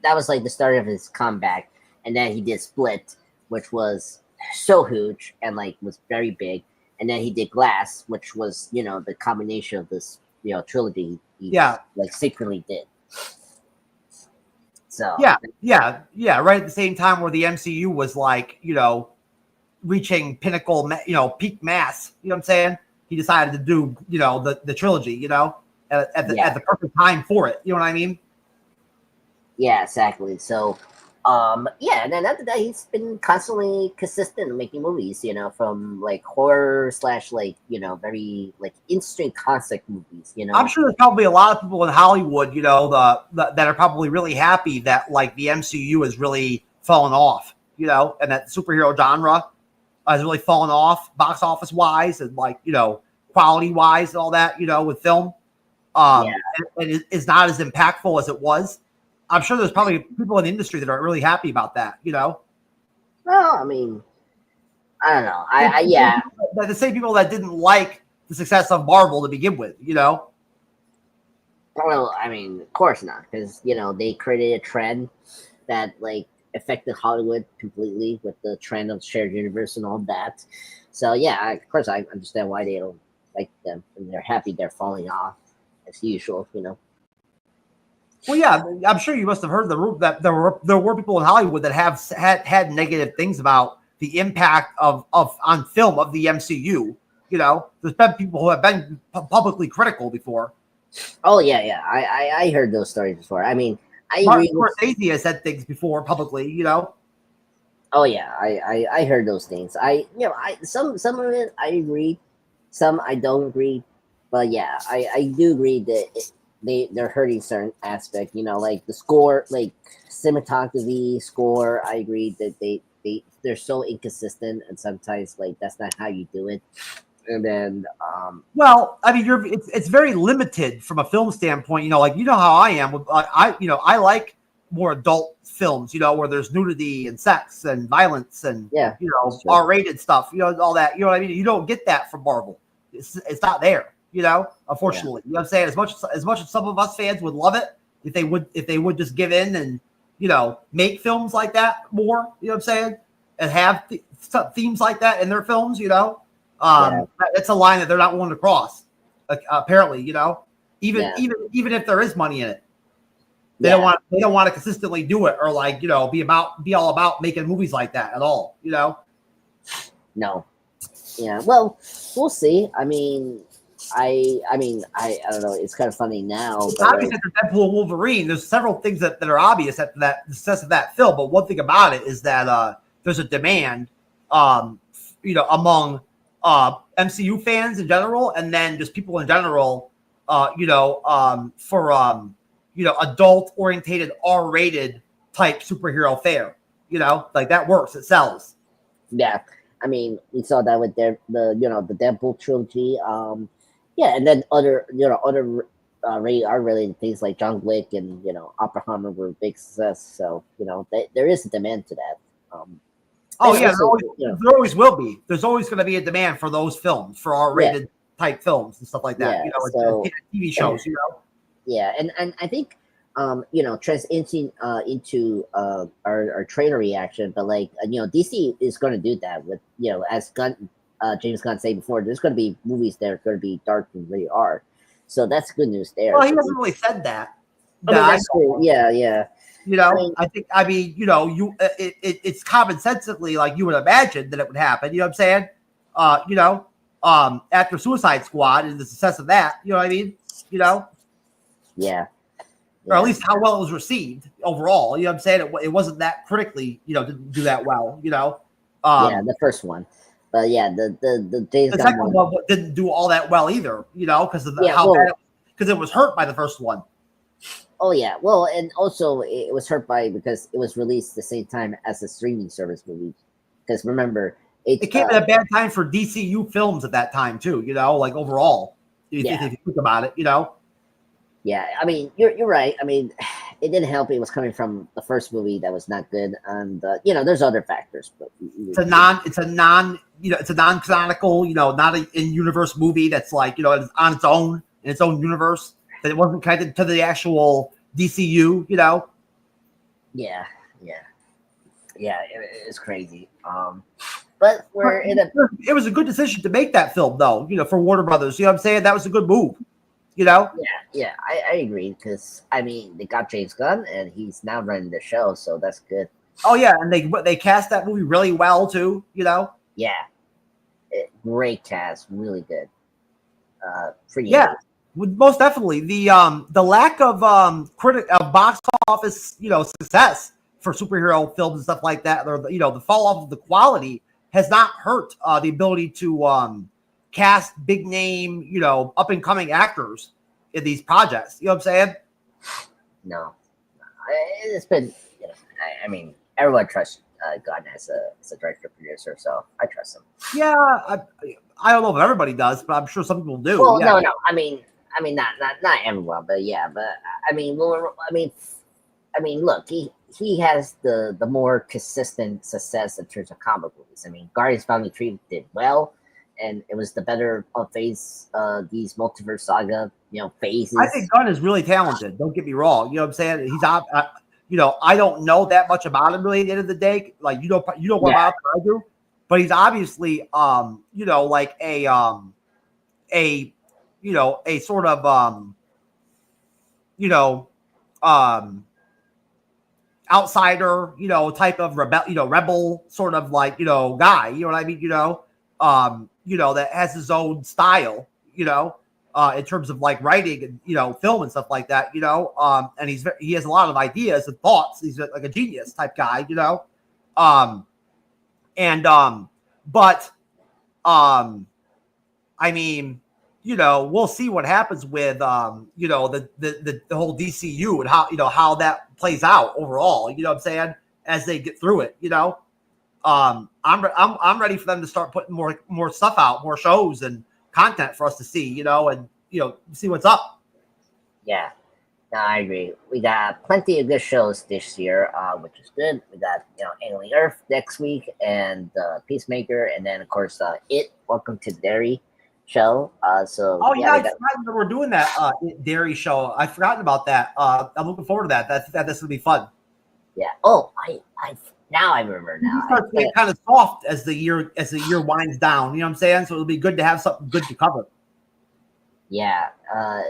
that was like the start of his comeback, and then he did Split, which was so huge and like was very big, and then he did Glass, which was the combination of this trilogy he like secretly did. So yeah. Right at the same time where the MCU was like reaching pinnacle, peak mass. You know what I'm saying? He decided to do the trilogy. At the perfect time for it. You know what I mean? Yeah, exactly. So, and then after that, he's been constantly consistent making movies, from like horror / like, very like interesting concept movies, I'm sure there's probably a lot of people in Hollywood, that are probably really happy that like the MCU has really fallen off, and that superhero genre has really fallen off box office wise and like, quality wise and all that, with film. And it's not as impactful as it was. I'm sure there's probably people in the industry that are really happy about that, Well, I mean, I don't know. The same people that didn't like the success of Marvel to begin with, Well, I mean, of course not, because they created a trend that like affected Hollywood completely with the trend of shared universe and all that. So yeah, of course I understand why they don't like them, and they're happy they're falling off as usual. Well, yeah, I'm sure you must have heard that there were people in Hollywood that have had negative things about the impact of on film of the MCU. There's been people who have been publicly critical before. Oh yeah. I heard those stories before. I mean, Martin Scorsese has said things before publicly. Oh yeah, I heard those things. Some of it I agree, some I don't agree, but yeah, I do agree that they're hurting certain aspect. You know, like the score, like cinematography, score. I agree that they're so inconsistent, and sometimes like that's not how you do it. And then Well, I mean, it's very limited from a film standpoint. You know, like you know how I am. I like more adult films. You know, where there's nudity and sex and violence and yeah, R-rated stuff. You know, all that. You know what I mean? You don't get that from Marvel. It's not there. You know, unfortunately. You know what I'm saying? As much as some of us fans would love it if they would just give in and make films like that more. You know what I'm saying? And have themes like that in their films. You know. That's a line that they're not willing to cross. Apparently, even if there is money in it, they don't want to consistently do it or be all about making movies like that at all. No. Yeah. Well, we'll see. I mean, I don't know. It's kind of funny now. But obvious after Deadpool and Wolverine, there's several things that are obvious after that the success of that film. But one thing about it is that there's a demand, among MCU fans in general, and then just people in general, for adult orientated R-rated type superhero fare. Like that works. It sells. Yeah, I mean, we saw that with the Deadpool trilogy. And then other rated R-related things like John Wick and Oppenheimer were a big success. So there is a demand to that. Oh yeah, there always will be. There's always going to be a demand for those films, for R-rated type films and stuff like that. TV shows. Yeah, and I think transitioning into our trailer reaction, but DC is going to do that with as James Gunn said before, there's going to be movies that are going to be dark and rated R. So that's good news there. Well, he hasn't really said that. That's true. Yeah. It's commonsensically like you would imagine that it would happen. You know what I'm saying? After Suicide Squad and the success of that, you know what I mean? Yeah. Or at least how well it was received overall. You know what I'm saying? It wasn't that critically, didn't do that well, the first one. But yeah, the second one didn't do all that well either, because of because it was hurt by the first one. Oh yeah, well, and also it was hurt because it was released the same time as the streaming service movie. Because remember, it came at a bad time for DCU films at that time too. Like overall, if you think about it, Yeah, I mean, you're right. I mean, it didn't help. It was coming from the first movie that was not good, and there's other factors. But it's a non-canonical, not an in-universe movie that's it's on its own in its own universe. That it wasn't connected to the actual DCU, Yeah, it's crazy. But it was a good decision to make that film, though. For Warner Brothers, you know what I'm saying? That was a good move. Yeah, I agree because I mean they got James Gunn and he's now running the show, so that's good. Oh yeah, and they cast that movie really well too. Yeah, great cast, really good. Most definitely the lack of box office success for superhero films and stuff like that, or the fall off of the quality has not hurt the ability to cast big name up and coming actors in these projects. You know what I'm saying? No, it's been I mean everyone trusts Gunn as a director producer, so I trust him. Yeah, I don't know if everybody does, but I'm sure some people do. Well, no, I mean not everyone, but yeah, but I mean look, he has the more consistent success in terms of comic movies. I mean, Guardians of the Galaxy 3 did well, and it was the better of phase these multiverse saga phases. I think Gunn is really talented. Don't get me wrong. You know what I'm saying? He's I don't know that much about him really at the end of the day. Like you know more about him than I do, but he's obviously a sort of outsider, type of rebel sort of guy. You know what I mean? That has his own style. In terms of writing and film and stuff like that. And he has a lot of ideas and thoughts. He's like a genius type guy. But I mean, we'll see what happens with the whole DCU and how that plays out overall. You know what I'm saying? As they get through it, I'm ready for them to start putting more stuff out, more shows and content for us to see, and see what's up. Yeah, no, I agree. We got plenty of good shows this year, which is good. We got Alien Earth next week and Peacemaker, and then of course Welcome to Derry show. I forgot that we're doing that Derry show. I've forgotten about that. I'm looking forward to that. This will be fun. Yeah. Oh, now I remember. Now it starts getting kind of soft as the year winds down. You know what I'm saying? So it'll be good to have something good to cover. Yeah.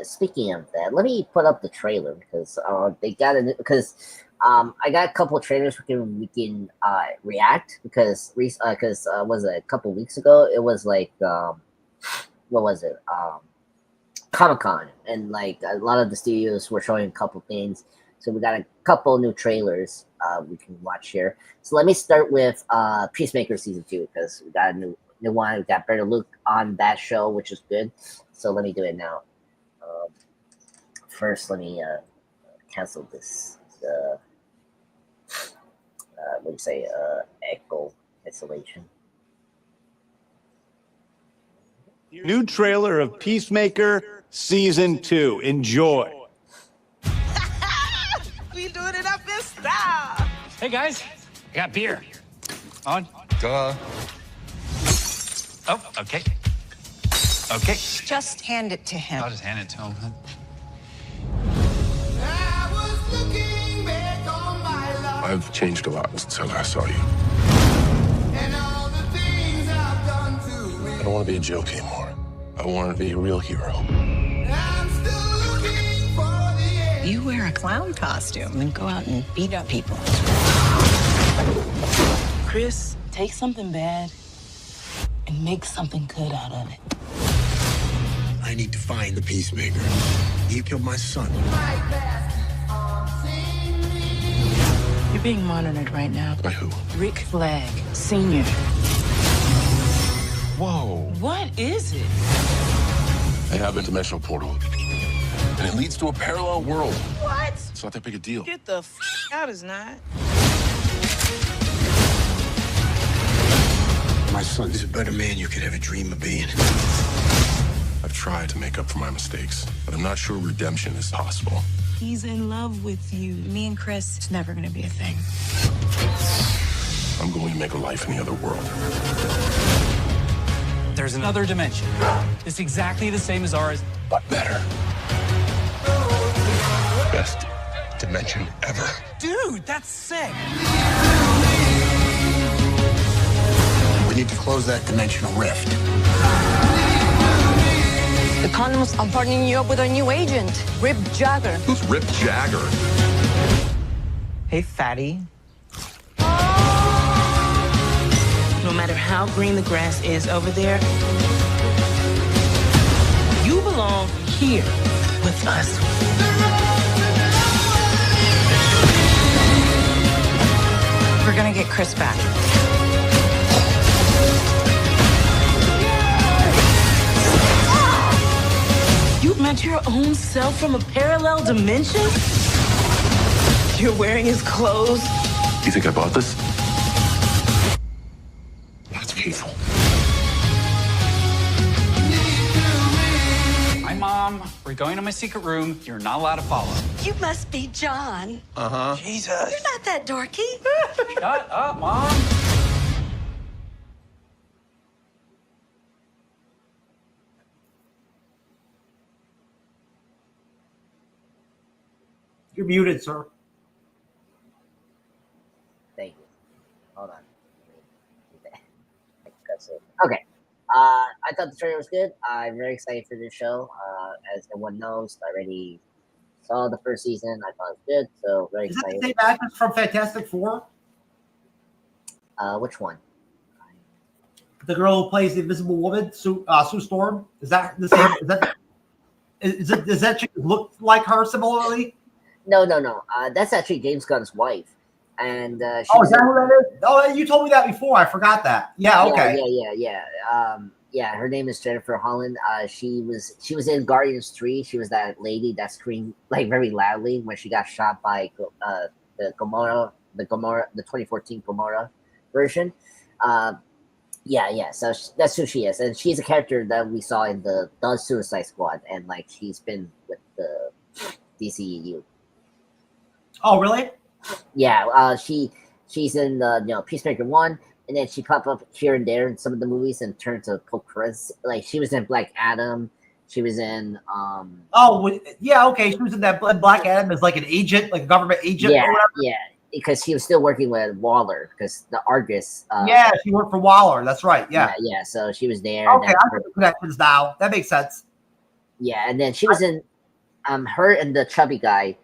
Speaking of that, let me put up the trailer because they got it. Because I got a couple of trailers we can react because was it a couple weeks ago? It was like what was it? Comic-Con, and like a lot of the studios were showing a couple things. So we got a couple new trailers we can watch here. So let me start with Peacemaker season 2 because we got a new one. We got Better Luke on that show, which is good. So let me do it now. First, let me cancel this. What do you say? Echo cancellation. New trailer of Peacemaker season 2. Enjoy. We doing it up in style. Hey guys, I got beer. On? Duh. Oh, okay. Okay. Just hand it to him. I'll just hand it to him. I've changed a lot since I last saw you. I don't want to be a joke anymore. I want to be a real hero. You wear a clown costume and go out and beat up people. Chris, take something bad and make something good out of it. I need to find the Peacemaker. He killed my son. You're being monitored right now. By who? Rick Flag, Sr. Whoa. What is it? I have a dimensional portal. And it leads to a parallel world. What? It's not that big a deal. Get the out, is not. My son is a better man you could ever dream of being. I've tried to make up for my mistakes, but I'm not sure redemption is possible. He's in love with you. Me and Chris, it's never gonna be a thing. I'm going to make a life in the other world. There's another dimension. It's exactly the same as ours. But better. Best dimension ever. Dude, that's sick. We need to close that dimensional rift. The condoms are partnering you up with our new agent, Rip Jagger. Who's Rip Jagger? Hey, fatty. No matter how green the grass is over there, you belong here with us. We're gonna get Chris back. You met your own self from a parallel dimension? You're wearing his clothes? You think I bought this? That's painful. Hi, Mom. We're going to my secret room. You're not allowed to follow. You must be John. Uh-huh. Jesus. You're not that dorky. Shut up, Mom. You're muted, sir. Thank you. Hold on. Okay. I thought the trailer was good. I'm very excited for this show. As everyone knows, I already saw the first season. I thought it was good, so very Is that excited. the same actress from Fantastic Four? Which one? The girl who plays the Invisible Woman, Sue Storm. Is that the same? Does that chick look like her similarly? No. That's actually James Gunn's wife. And is that who that is? Oh, you told me that before. I forgot that. Yeah. Okay. Yeah. Yeah, her name is Jennifer Holland. She was in Guardians 3. She was that lady that screamed like very loudly when she got shot by the 2014 Gamora version. Yeah. So that's who she is, and she's a character that we saw in the Suicide Squad, and like she's been with the DCEU. Oh, really? Yeah. She's in Peacemaker 1. And then she popped up here and there in some of the movies and turned to poke credits. Like she was in Black Adam. She was in. Yeah, okay. She was in that Black Adam as like an agent, like a government agent. Yeah, or whatever. yeah. Because she was still working with Waller because the Argus. Yeah, she worked for Waller. That's right. Yeah. Yeah. So she was there. Okay, I get the connections now. That makes sense. Yeah, and then she was in. Her and the chubby guy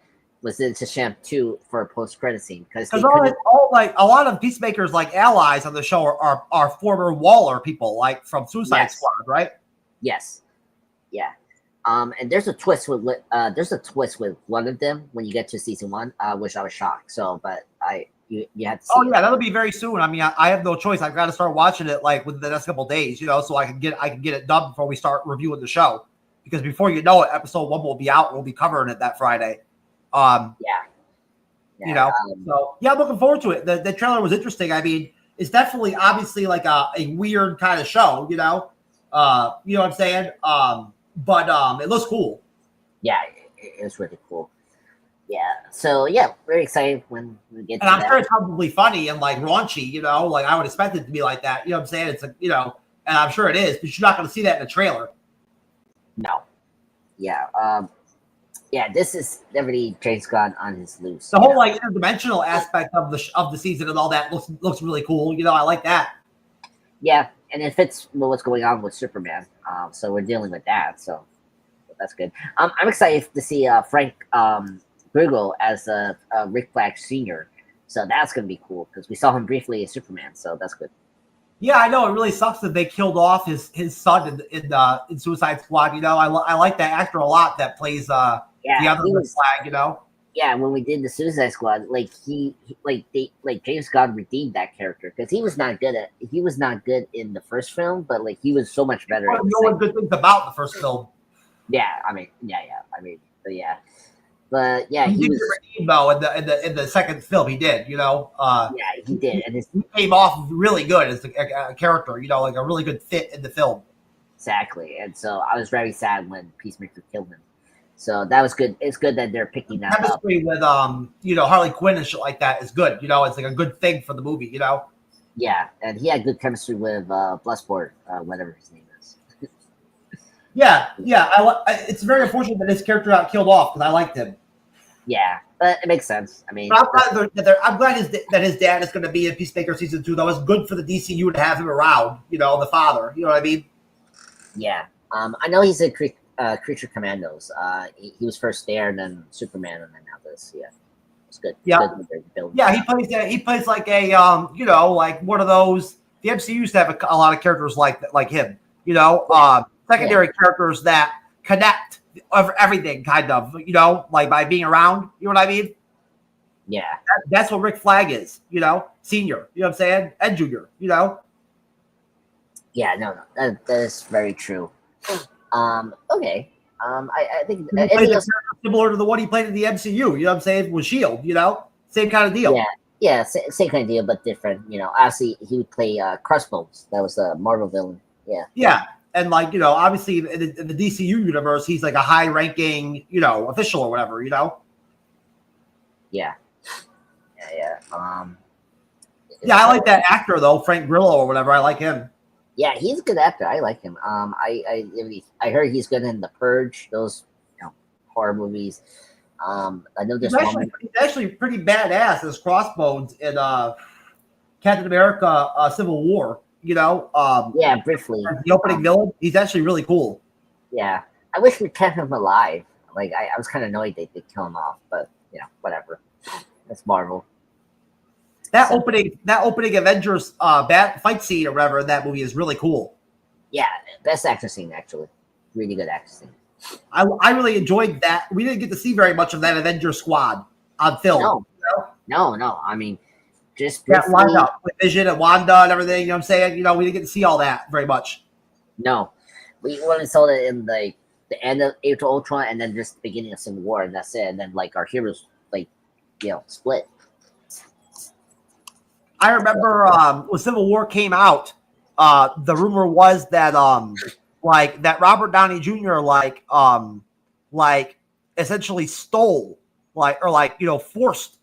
was in Shazam 2 for a post-credit scene because all like a lot of Peacemaker's like allies on the show are former Waller people, like from Suicide Squad, right? Yes. Yeah. And there's a twist with one of them when you get to season 1, which I was shocked. So, but you have to see. Oh yeah, that'll be very soon. I mean, I have no choice. I've got to start watching it like within the next couple of days, so I can get it done before we start reviewing the show. Because before you know it, episode 1 will be out. We'll be covering it that Friday. So yeah, I'm looking forward to it. The trailer was interesting. I mean, it's definitely obviously like a weird kind of show, you know what I'm saying? But it looks cool. Yeah, it's really cool. Yeah. So yeah, very excited when we get. And I'm sure it's probably funny and like raunchy, like I would expect it to be like that. You know what I'm saying? It's like, and I'm sure it is, but you're not going to see that in the trailer. No. Yeah. Yeah, this is definitely James Gunn on his loose. The whole like interdimensional aspect of the season and all that looks really cool. I like that. Yeah, and it fits with what's going on with Superman. So we're dealing with that. So that's good. I'm excited to see Frank Gregor as Rick Flag Sr. So that's gonna be cool because we saw him briefly as Superman. So that's good. Yeah, I know it really sucks that they killed off his son in Suicide Squad. I like that actor a lot that plays the other Flag. Yeah, when we did the Suicide Squad, like James Gunn redeemed that character because he was not good in the first film, but like he was so much better. Good things about the first film. Yeah, but yeah, he was redeemed though in the second film. He did, yeah, he did, and he came off really good as a character. Like a really good fit in the film. Exactly, and so I was very sad when Peacemaker killed him. So that was good. It's good that they're picking that chemistry up. with Harley Quinn and shit like that is good. It's like a good thing for the movie. Yeah, and he had good chemistry with Bloodsport, whatever his name is. Yeah. It's very unfortunate that his character got killed off because I liked him. Yeah, but it makes sense. I mean, but I'm glad that his dad is going to be in Peacemaker season 2. That was good for the DCU to have him around. The father. You know what I mean? Yeah. I know he's in Creature Commandos. He was first there, and then Superman, and then now this. Yeah, it's good. Yeah, good he plays like a like one of those. The MCU used to have a lot of characters like him. Secondary characters that connect everything, kind of. Like by being around. You know what I mean? Yeah, that's what Rick Flag is. Senior. You know what I'm saying? And junior. Yeah, no, that is very true. Okay. I think similar to the one he played in the MCU. You know what I'm saying? With S.H.I.E.L.D. Same kind of deal. Yeah, same kind of deal, but different. Obviously he would play Crossbones. That was a Marvel villain. Yeah. Yeah, and like obviously in the DCU universe, he's like a high-ranking official or whatever. Yeah. Yeah, I like that actor though, Frank Grillo or whatever. I like him. Yeah, he's a good actor. I like him. I heard he's good in The Purge, those horror movies. I know there's he's actually pretty badass as Crossbones in Captain America: Civil War. Yeah, briefly. The opening villain. He's actually really cool. Yeah, I wish we kept him alive. Like I was kind of annoyed they kill him off, but whatever. That's Marvel. That opening Avengers fight scene or whatever in that movie is really cool. Yeah, best action scene actually. Really good action scene. I really enjoyed that. We didn't get to see very much of that Avengers squad on film. No. I mean, just Wanda with Vision and Wanda and everything. You know what I'm saying? We didn't get to see all that very much. No, we only saw it in like the end of Age of Ultron, and then just the beginning of Civil War, and that's it. And then like our heroes like split. I remember when Civil War came out, the rumor was that like that Robert Downey Jr. like essentially stole forced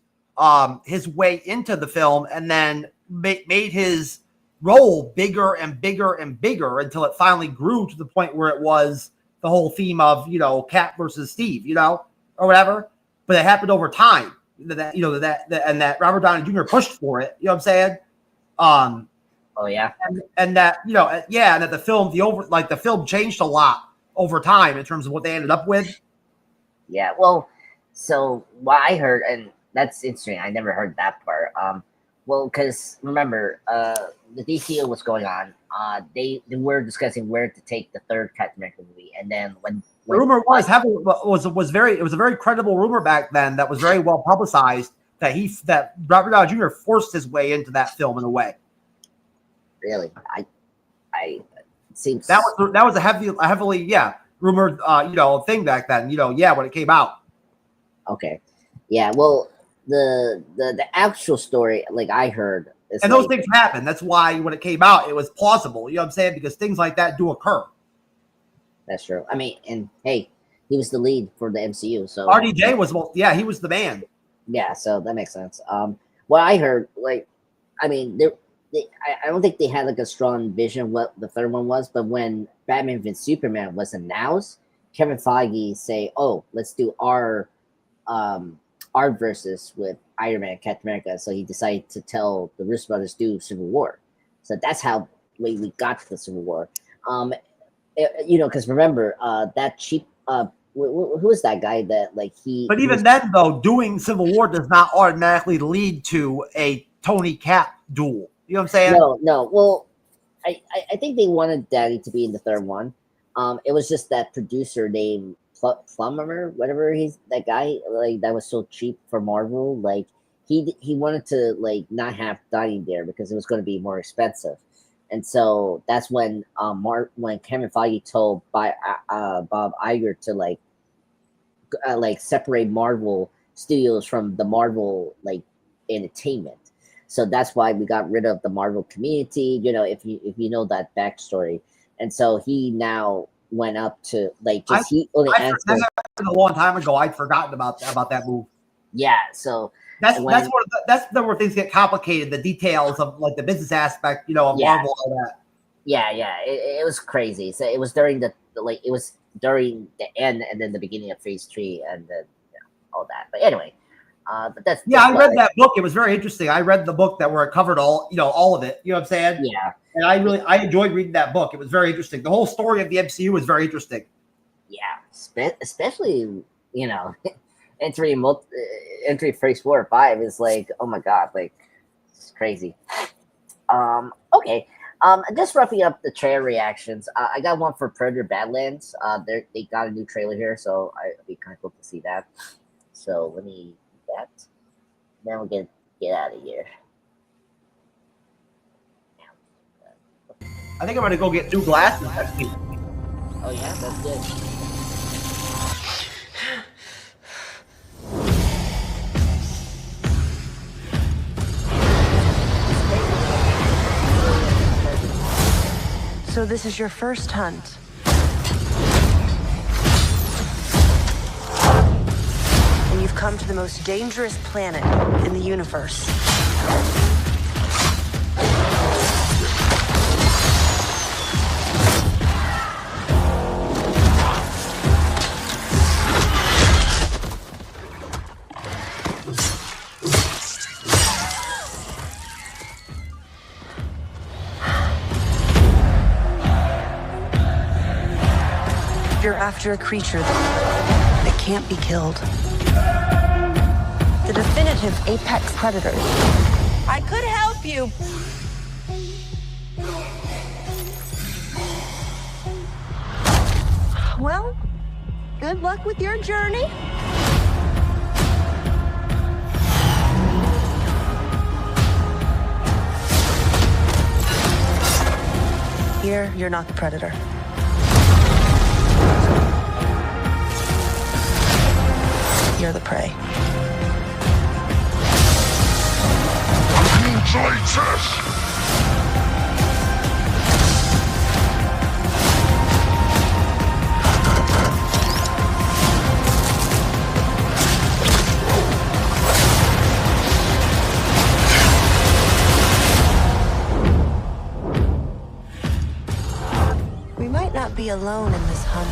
his way into the film, and then made his role bigger and bigger and bigger until it finally grew to the point where it was the whole theme of Cap versus Steve, or whatever. But it happened over time. That Robert Downey Jr. pushed for it. You know what I'm saying? Oh yeah, and that and that the film changed a lot over time in terms of what they ended up with. Yeah, well, so what I heard, and that's interesting. I never heard that part. Well, because remember, the DCU was going on. They were discussing where to take the third Captain America movie, and then when the rumor was a very credible rumor back then that was very well publicized that Robert Downey Jr. forced his way into that film in a way. Really, I it seems that was a heavily rumored thing back then. When it came out. Okay, yeah. Well, the actual story, like I heard, and those things happen. That's why when it came out, it was plausible. You know what I'm saying? Because things like that do occur. That's true. I mean, and hey, he was the lead for the MCU, so RDJ was he was the man. Yeah, so that makes sense. What I heard, like, I mean, I don't think they had like a strong vision of what the third one was, but when Batman v Superman was announced, Kevin Feige say, "Oh, let's do our versus with Iron Man and Captain America." So he decided to tell the Russo brothers do Civil War. So that's how we got to the Civil War. Because remember that cheap who is that guy that like he? But even then, though, doing Civil War does not automatically lead to a Tony Cap duel. You know what I'm saying? No. Well, I think they wanted Daddy to be in the third one. It was just that producer named Plummer, whatever that guy like that was so cheap for Marvel. Like he wanted to like not have Donnie there because it was going to be more expensive. And so that's when when Kevin Feige told Bob Iger to like separate Marvel Studios from the Marvel like entertainment. So that's why we got rid of the Marvel community. If you know that backstory. And so he now went up to he only answered. That happened a long time ago. I'd forgotten about that move. Yeah, so. That's where things get complicated. The details of like the business aspect, of Marvel, all that. Yeah, it was crazy. So it was during the end and then the beginning of Phase 3 and then all that. But anyway, but that's I read that book. It was very interesting. I read the book where it covered all of it. You know what I'm saying? Yeah. And I enjoyed reading that book. It was very interesting. The whole story of the MCU was very interesting. Yeah, especially entry Phase 4 or 5 is like, oh my god, like it's crazy. Okay. Just roughing up the trailer reactions. I got one for Predator Badlands. They got a new trailer here, so I'd be kind of cool to see that. So let me do that. Then we'll get out of here. I think I'm gonna go get new glasses next week. Oh yeah, that's good. So this is your first hunt. And you've come to the most dangerous planet in the universe. You're after a creature that can't be killed. The definitive apex predator. I could help you. Well, good luck with your journey. Here, you're not the predator. You're the prey. We might not be alone in this hunt.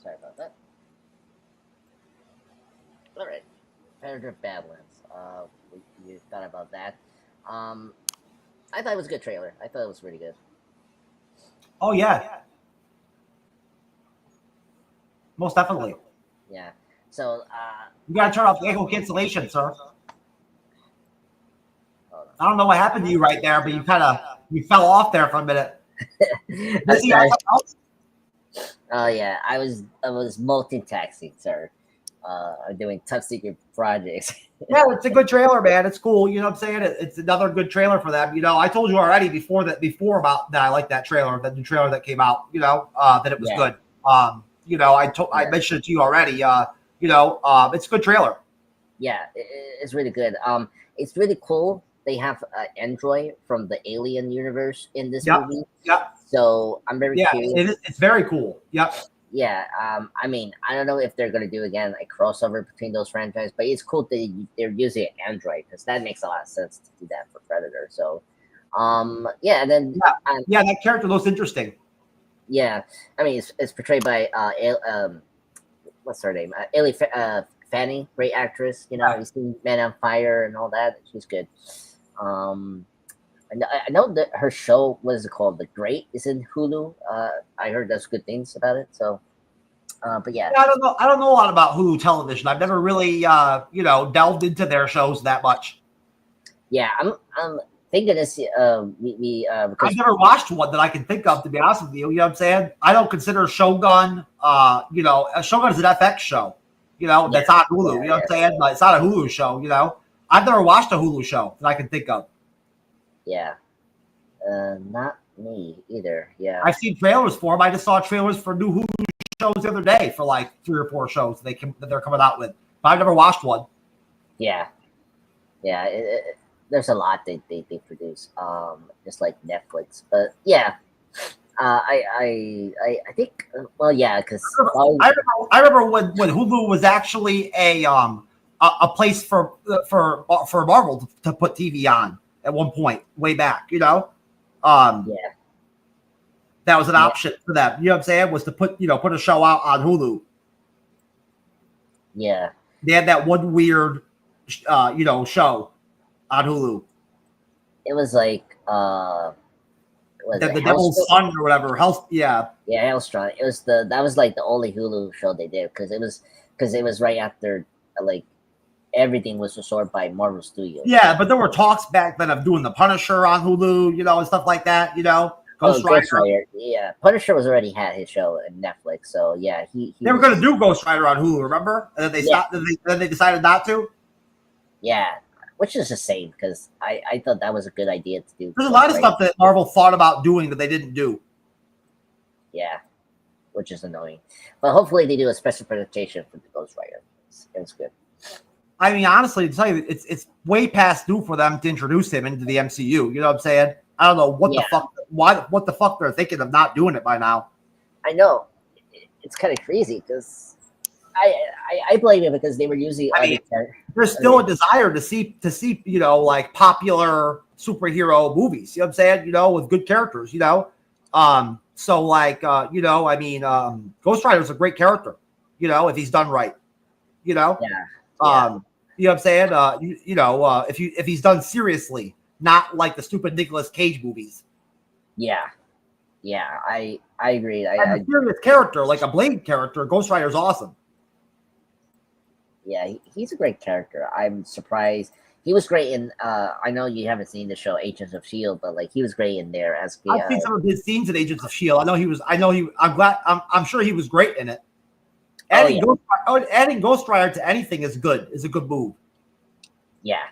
Sorry about that. All right, Predator Badlands. You thought about that? I thought it was a good trailer. I thought it was really good. Oh yeah, most definitely. Yeah. So You gotta turn off the echo cancellation, sir. I don't know what happened to you right there, but you fell off there for a minute. Oh yeah, I was multitasking, sir. I'm doing top secret projects. Yeah, it's a good trailer, man. It's cool. You know what I'm saying? It's another good trailer for them. You know, I told you already before about that I like that trailer, the new trailer that came out. You know, that it was good. You know, I mentioned it to you already. You know, it's a good trailer. Yeah, it's really good. It's really cool. They have Android from the Alien universe in this movie. Yeah. So I'm very curious. It's very cool. Yep. Yeah. I mean, I don't know if they're gonna do again a crossover between those franchises, but it's cool that they're using Android because that makes a lot of sense to do that for Predator. So, yeah, and then that character looks interesting. Yeah, I mean, it's portrayed by what's her name? Ellie Fanning, great actress. You know, you've seen Man on Fire and all that. She's good. I know that her show, what is it called? The Great is in Hulu. I heard that's good things about it. So, but yeah. I don't know. I don't know a lot about Hulu television. I've never really, delved into their shows that much. Yeah, I'm thinking this. I've never watched one that I can think of, to be honest with you. You know what I'm saying? I don't consider Shogun. Shogun is an FX show. You know, that's on Hulu. You know what I'm saying? Like, it's not a Hulu show. You know, I've never watched a Hulu show that I can think of. Yeah, not me either. Yeah, I've seen trailers for them. I just saw trailers for new Hulu shows the other day for like 3 or 4 shows that they're coming out with. But I've never watched one. Yeah. There's a lot they produce, just like Netflix. But yeah, I think because I remember when Hulu was actually a place for Marvel to put TV on at one point way back. You know, that was an option for them. You know what I'm saying? Was to put a show out on Hulu. Yeah, they had that one weird show on Hulu. It was like the Devil's Son or whatever. Hellstrom. It was that was like the only Hulu show they did because it was right after like everything was absorbed by Marvel Studios. Yeah, but there were talks back then of doing the Punisher on Hulu, and stuff like that. Ghost Rider. Yeah, Punisher was already had his show in Netflix, so yeah, they were going to do Ghost Rider on Hulu, remember? And then they stopped. Then they decided not to. Yeah, which is a shame because I thought that was a good idea to do. There's a lot of stuff that Marvel thought about doing that they didn't do. Yeah, which is annoying. But hopefully they do a special presentation for the Ghost Rider. It's good. I mean, honestly, to tell you, it's way past due for them to introduce him into the MCU. You know what I'm saying? I don't know what the fuck they're thinking of not doing it by now. I know. It's kind of crazy because I blame it because they were using. There's still a desire to see like popular superhero movies. You know what I'm saying? With good characters. So like Ghost Rider is a great character. If he's done right. Yeah. You know what I'm saying? If he's done seriously, not like the stupid Nicolas Cage movies. Yeah, I agree. A serious character, like a Blade character, Ghost Rider is awesome. Yeah, he's a great character. I'm surprised he was great in. I know you haven't seen the show Agents of S.H.I.E.L.D., but like he was great in there as. I've seen some of his scenes in Agents of S.H.I.E.L.D. I'm sure he was great in it. Adding Ghost Rider to anything is a good move. Yeah.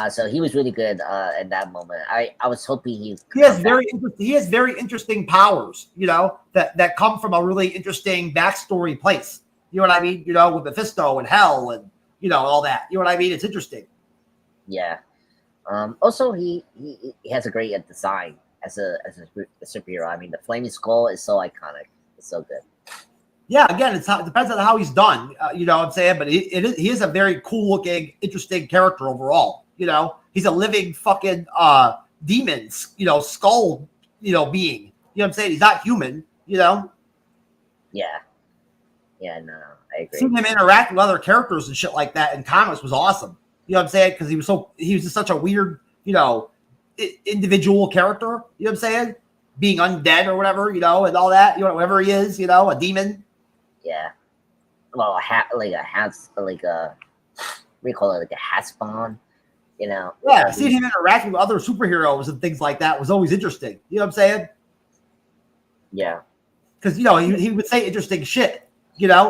So he was really good at that moment. I was hoping he has very interesting powers, that come from a really interesting backstory place. You know what I mean? With Mephisto and Hell and all that. You know what I mean? It's interesting. Yeah. Also he has a great design as a superhero. I mean, the Flaming Skull is so iconic. It's so good. Yeah, again, it depends on how he's done. You know what I'm saying? But he is a very cool looking, interesting character overall. He's a living fucking demon, skull, being. You know what I'm saying? He's not human, Yeah. Yeah, no, I agree. Seeing him interact with other characters and shit like that in comics was awesome. You know what I'm saying? Because he was just such a weird, individual character. You know what I'm saying? Being undead or whatever, and all that. Whatever he is, a demon. Yeah. Well, what do you call it? Like a hat spawn. Yeah, seeing him interacting with other superheroes and things like that was always interesting. You know what I'm saying? Yeah. Because he would say interesting shit,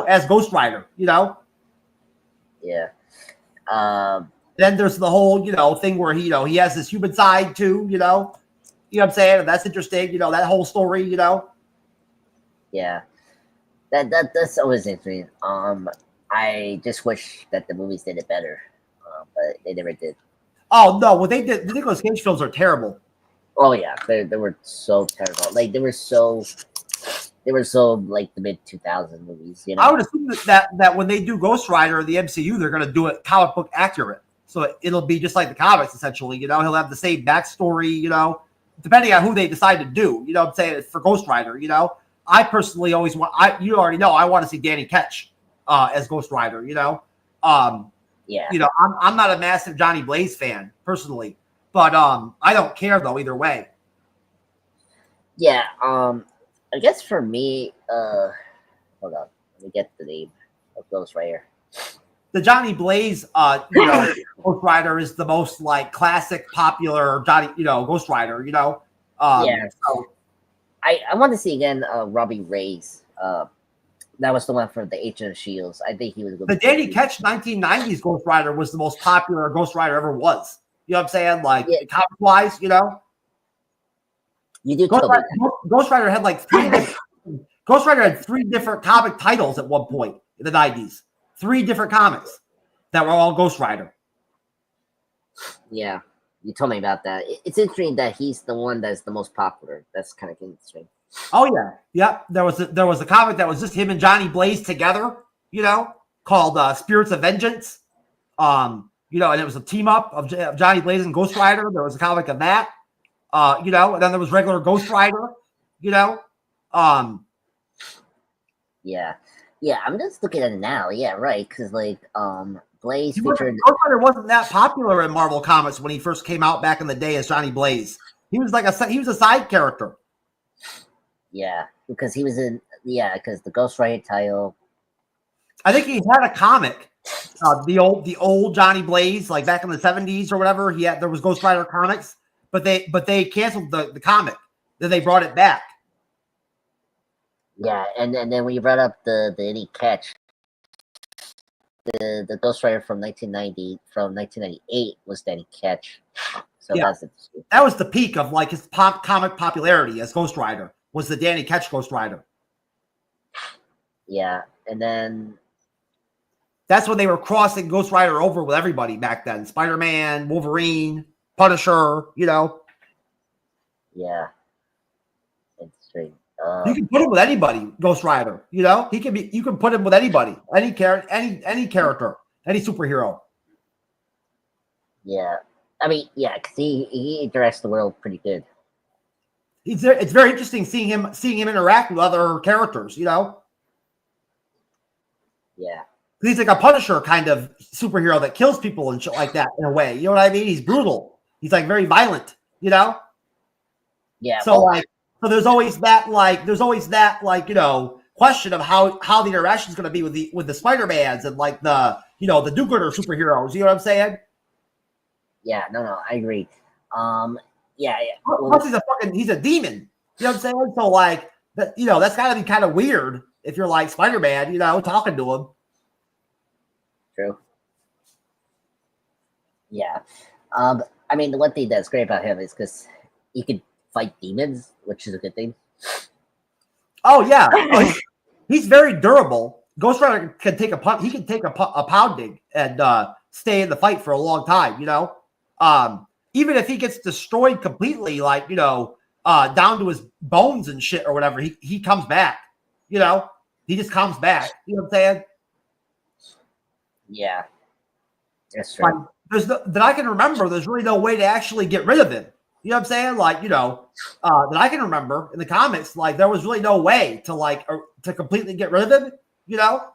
as Ghost Rider, Yeah. Then there's the whole, thing where he has this human side too, you know what I'm saying? And that's interesting, that whole story, Yeah. That's always interesting. I just wish that the movies did it better, but they never did. Oh no, what they did, the Nicolas Cage films are terrible. Oh yeah, they were so terrible. Like they were so like the mid 2000s movies. I would assume that when they do Ghost Rider in the MCU, they're gonna do it comic book accurate, so it'll be just like the comics essentially. He'll have the same backstory, depending on who they decide to do. You know what I'm saying? For Ghost Rider, I personally always want. You already know I want to see Danny Ketch as Ghost Rider. Yeah. I'm not a massive Johnny Blaze fan personally, but I don't care though either way. Yeah. I guess for me, hold on, let me get the name of Ghost Rider. The Johnny Blaze, Ghost Rider is the most like classic, popular Johnny, Ghost Rider. Yeah. So I want to see again Robin Wright. That was the one for the Agent of S.H.I.E.L.D. I think he was good. The Danny Ketch 1990s Ghost Rider was the most popular Ghost Rider ever was. You know what I'm saying? Like comic wise, You do Ghost Rider had like Ghost Rider had 3 different comic titles at one point in the 90s. 3 different comics that were all Ghost Rider. Yeah, you told me about that. It's interesting that he's the one that's the most popular. That's kind of interesting. Oh yeah, yep. There was a comic that was just him and Johnny Blaze together, called Spirits of Vengeance. And it was a team up of Johnny Blaze and Ghost Rider. There was a comic of that. And then there was regular Ghost Rider. Yeah. Yeah, I'm just looking at it now. Yeah, right. Because like Blaze featured. Ghost Rider wasn't that popular in Marvel Comics when he first came out back in the day as Johnny Blaze. He was a side character. Yeah, because he was in. Yeah, because the Ghost Rider title. I think he had a comic, the old Johnny Blaze, like back in the 70s or whatever. There was Ghost Rider comics, but they canceled the comic. Then they brought it back. Yeah, and then when you brought up the Danny Ketch, the Ghost Rider from 1998 was Danny Ketch. So Yeah. that's interesting. That was the peak of like his comic popularity as Ghost Rider, was the Danny Ketch Ghost Rider. Yeah, and then That's when they were crossing Ghost Rider over with everybody back then. Spider-Man, Wolverine, Punisher, you know. yeah, interesting. You can put him with anybody, Ghost Rider, you know? You can put him with anybody, any character, any superhero. Yeah, I mean, yeah, because he interacts the world pretty good. It's very interesting seeing him interact with other characters, you know? Yeah. He's like a Punisher kind of superhero that kills people and shit like that in a way. You know what I mean? He's brutal. He's like very violent, you know? Yeah. So there's always that you know, question of how the interaction is going to be with the Spider-Mans and like the, you know, the do-gooder superheroes. You know what I'm saying? Yeah, no, I agree. Yeah. Plus he's a demon. You know what I'm saying? So like that, you know, that's got to be kind of weird if you're like Spider-Man, you know, talking to him. True. Yeah. I mean, the one thing that's great about him is because he could fight demons, which is a good thing. Oh yeah, he's very durable. Ghost Rider can take a punt. He can take a pounding and stay in the fight for a long time. You know, even if he gets destroyed completely, like, you know, down to his bones and shit or whatever, he comes back. You know, he just comes back. You know what I'm saying? Yeah, that's true. That I can remember, there's really no way to actually get rid of him. You know what I'm saying? Like, you know, that I can remember in the comics, like there was really no way to completely get rid of him. You know?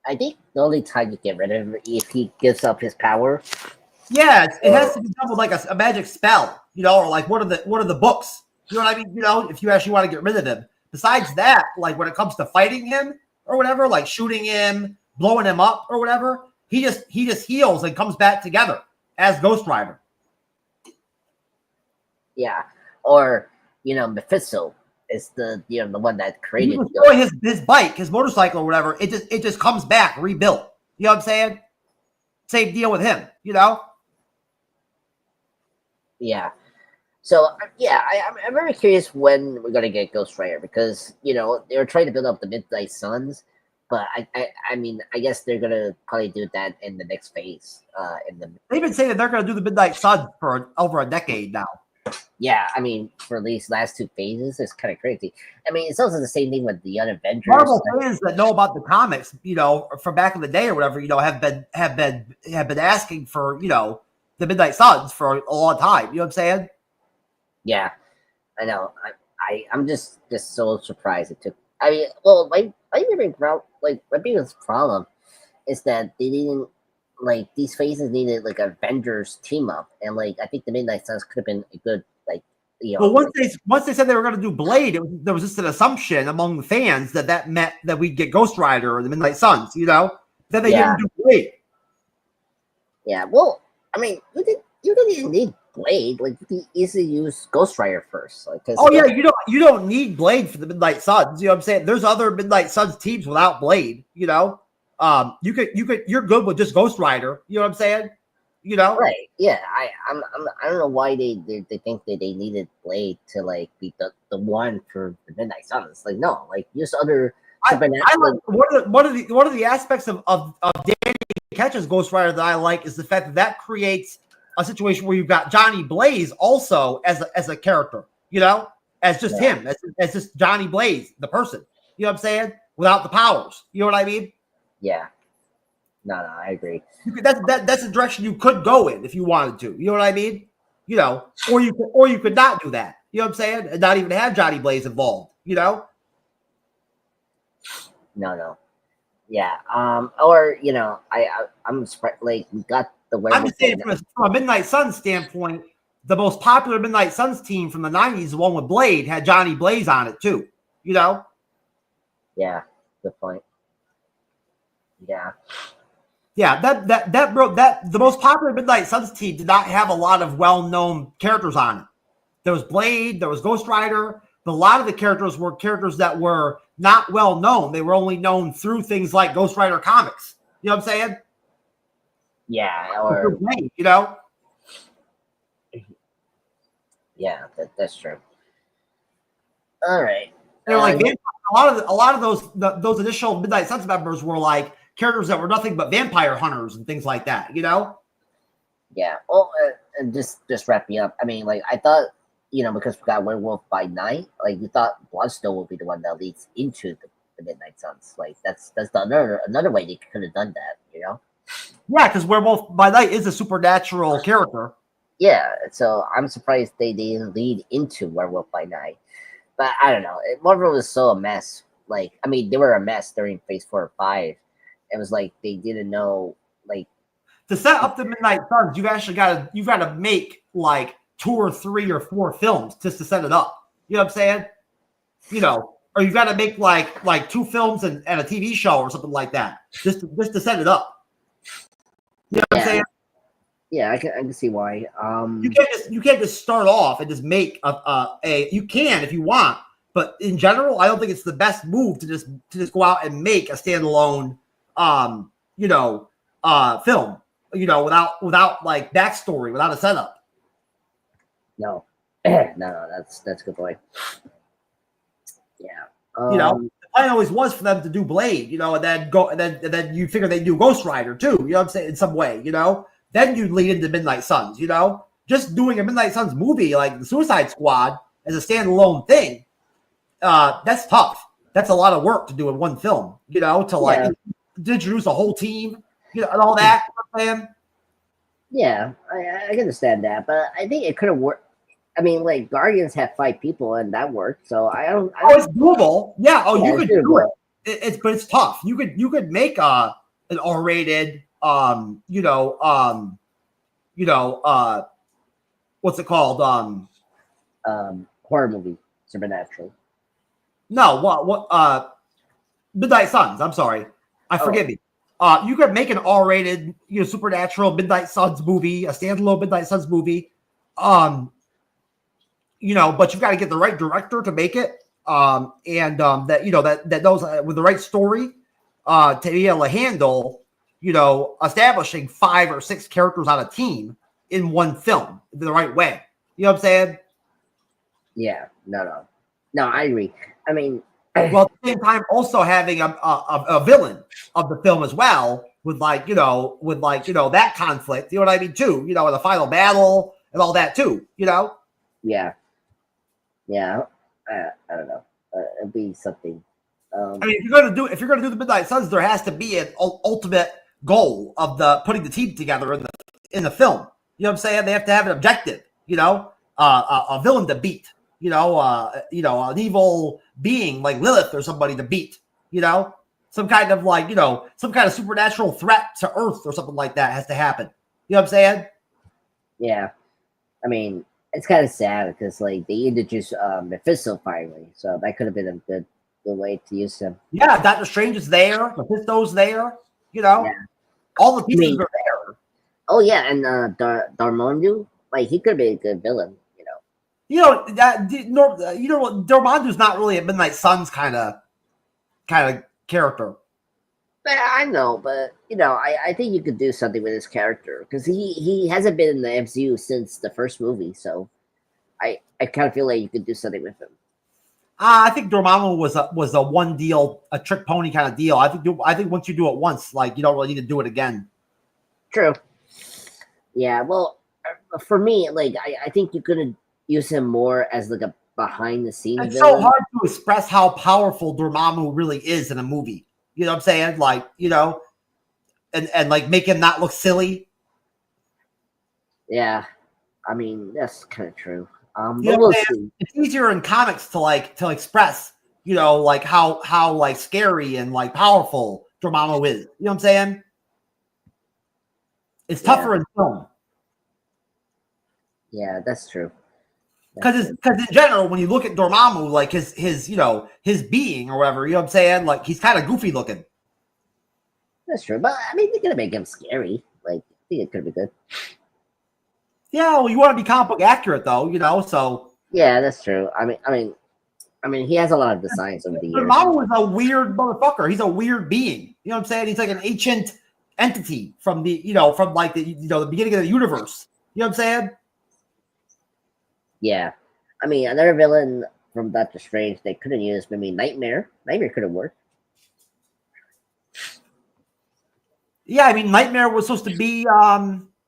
I think the only time you get rid of him if he gives up his power. Yeah, it has to be done with like a magic spell, you know, or like one of the books. You know what I mean? You know, if you actually want to get rid of him. Besides that, like when it comes to fighting him or whatever, like shooting him, blowing him up or whatever, he just heals and comes back together as Ghost Rider. Yeah, or, you know, Mephisto is the one that created. He was his bike, his motorcycle or whatever. It just comes back rebuilt. You know what I'm saying? Same deal with him. You know? Yeah. So yeah, I'm very curious when we're gonna get Ghost Rider, because, you know, they were trying to build up the Midnight Suns, but I mean, I guess they're gonna probably do that in the next phase. They've been saying that they're gonna do the Midnight Suns for over a decade now. Yeah, I mean, for these last two phases, it's kind of crazy. I mean, it's also the same thing with the Young Avengers. Marvel fans that know about the comics, you know, from back in the day or whatever, you know, have been asking for, you know, the Midnight Suns for a long time. You know what I'm saying? Yeah, I know. I'm just so surprised it took. I mean, well, my biggest problem is that they didn't, like, these phases needed like Avengers team up, and like I think the Midnight Suns could have been a good, like, you know. Well, once they said they were going to do Blade, there was just an assumption among the fans that meant that we'd get Ghost Rider or the Midnight Suns. You know, then they didn't do Blade. Yeah, well, I mean, you didn't even need Blade. Like, you could easily use Ghost Rider first. Like, you don't need Blade for the Midnight Suns. You know what I'm saying? There's other Midnight Suns teams without Blade. You know, you're good with just Ghost Rider. You know what I'm saying? You know, right? Yeah, I don't know why they think that they needed Blade to like be the one for the Midnight Suns. Like, no, like use other. One of the aspects of Danny Ketch's Ghost Rider that I like is the fact that creates a situation where you've got Johnny Blaze also as a character, you know, as just him, as just Johnny Blaze, the person. You know what I'm saying? Without the powers. You know what I mean? Yeah. No, I agree. That's the direction you could go in if you wanted to. You know what I mean? You know, or you could not do that. You know what I'm saying? And not even have Johnny Blaze involved. You know? No. Yeah. Or, you know, I'm like, we got the way. I'm just saying from a Midnight Suns standpoint, the most popular Midnight Suns team from the 90s, the one with Blade, had Johnny Blaze on it too. You know? Yeah, good point. Yeah. Yeah, the most popular Midnight Suns team did not have a lot of well-known characters on it. There was Blade, there was Ghost Rider, but a lot of the characters were characters that were not well known. They were only known through things like Ghost Rider comics. You know what I'm saying? Yeah, or you know. Yeah, that's true. All right. They're like a lot of those initial Midnight Suns members were like characters that were nothing but vampire hunters and things like that, you know? Yeah. Well, and just wrapping up. I mean, like I thought, because we got Werewolf by Night, like you thought Bloodstone would be the one that leads into the Midnight Suns. Like that's another way they could have done that, you know? Yeah, because Werewolf by Night is a supernatural character. Yeah, so I'm surprised they didn't lead into Werewolf by Night. But I don't know. Marvel was so a mess. Like, I mean, they were a mess during Phase 4 or 5. It was like they didn't know, like, to set up the Midnight Suns, you've got to make like 2 or 3 or 4 films just to set it up. You know what I'm saying? Or you've got to make like 2 films and a TV show or something like that just to set it up. You know what I'm saying? Yeah, I can see why. You can't just start off and just make a you can if you want, but in general, I don't think it's the best move to just go out and make a standalone film, without like backstory, without a setup. No, that's a good point. Yeah. The plan always was for them to do Blade, and then you figure they do Ghost Rider too, you know what I'm saying, in some way, Then you lead into Midnight Suns, Just doing a Midnight Suns movie like the Suicide Squad as a standalone thing, that's tough. That's a lot of work to do in one film, to introduce a whole team, and all that. Yeah, I can understand that, but I think it could have worked. I mean, like Guardians had 5 people and that worked, so I don't. It's doable. Yeah. Oh, you could do it. But it's tough. You could make an R-rated. What's it called? Horror movie, Supernatural. No, what? Midnight Suns. I'm sorry, forgive me. You could make an R-rated, Supernatural Midnight Suns movie, a standalone Midnight Suns movie. But you've got to get the right director to make it. That knows with the right story, to be able to handle. Establishing 5 or 6 characters on a team in one film the right way. You know what I'm saying? Yeah. No, I agree. I mean, well, at the same time, also having a villain of the film as well, with that conflict. You know what I mean? Too. In the final battle and all that too. Yeah. I don't know. It'd be something. I mean, if you're gonna do the Midnight Suns, there has to be an ultimate goal of putting the team together in the film. You know what I'm saying? They have to have an objective, a villain to beat, an evil being like Lilith or somebody to beat, some kind of supernatural threat to Earth or something like that has to happen. You know what I'm saying? Yeah. I mean, it's kind of sad because like they introduced Mephisto finally, so that could have been a good way to use him. Yeah, Doctor Strange is there, Mephisto's there, Yeah. All the pieces are there. Oh yeah, and Dormammu, like he could be a good villain, Dormammu's not really a Midnight Suns kind of character. But I know, but I think you could do something with his character because he hasn't been in the MCU since the first movie, so I kind of feel like you could do something with him. I think Dormammu was a one deal, a trick pony kind of deal. I think once you do it once, like you don't really need to do it again. True. Yeah. Well, for me, like I think you could use him more as like a behind the scenes. It's so hard to express how powerful Dormammu really is in a movie. You know what I'm saying? Like and like make him not look silly. Yeah. I mean that's kind of true. We'll see. It's easier in comics to express, like how like scary and like powerful Dormammu is. You know what I'm saying? It's tougher in film. Yeah, that's true. Because in general, when you look at Dormammu, like his being or whatever, you know what I'm saying? Like he's kind of goofy looking. That's true, but I mean, they're gonna make him scary. Like I think it could be good. Yeah, well, you want to be comic book accurate, though, So yeah, that's true. I mean, I mean, he has a lot of designs over the years. Dormammu is a weird motherfucker. He's a weird being. You know what I'm saying? He's like an ancient entity from the, from like the, the beginning of the universe. You know what I'm saying? Yeah. I mean, another villain from Doctor Strange they couldn't use, maybe Nightmare. Nightmare could have worked. Yeah, I mean, Nightmare was supposed to be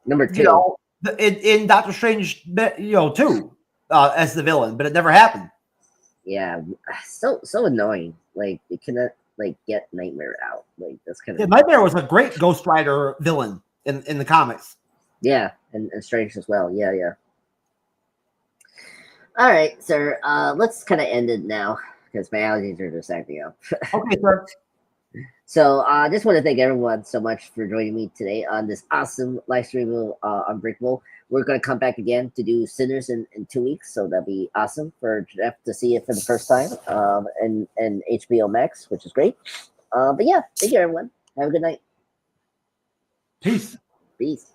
number 2. In Doctor Strange, too, as the villain, but it never happened. Yeah, so annoying. Like they cannot get Nightmare out. Like that's kind of Nightmare was a great Ghost Rider villain in the comics. Yeah, and Strange as well. Yeah. All right, sir. Let's kind of end it now because my allergies are just acting up. Okay, sir. So I just want to thank everyone so much for joining me today on this awesome live stream of Unbreakable. We're going to come back again to do Sinners in 2 weeks, so that'll be awesome for Jeff to see it for the first time and HBO Max, which is great. But yeah, thank you, everyone. Have a good night. Peace. Peace.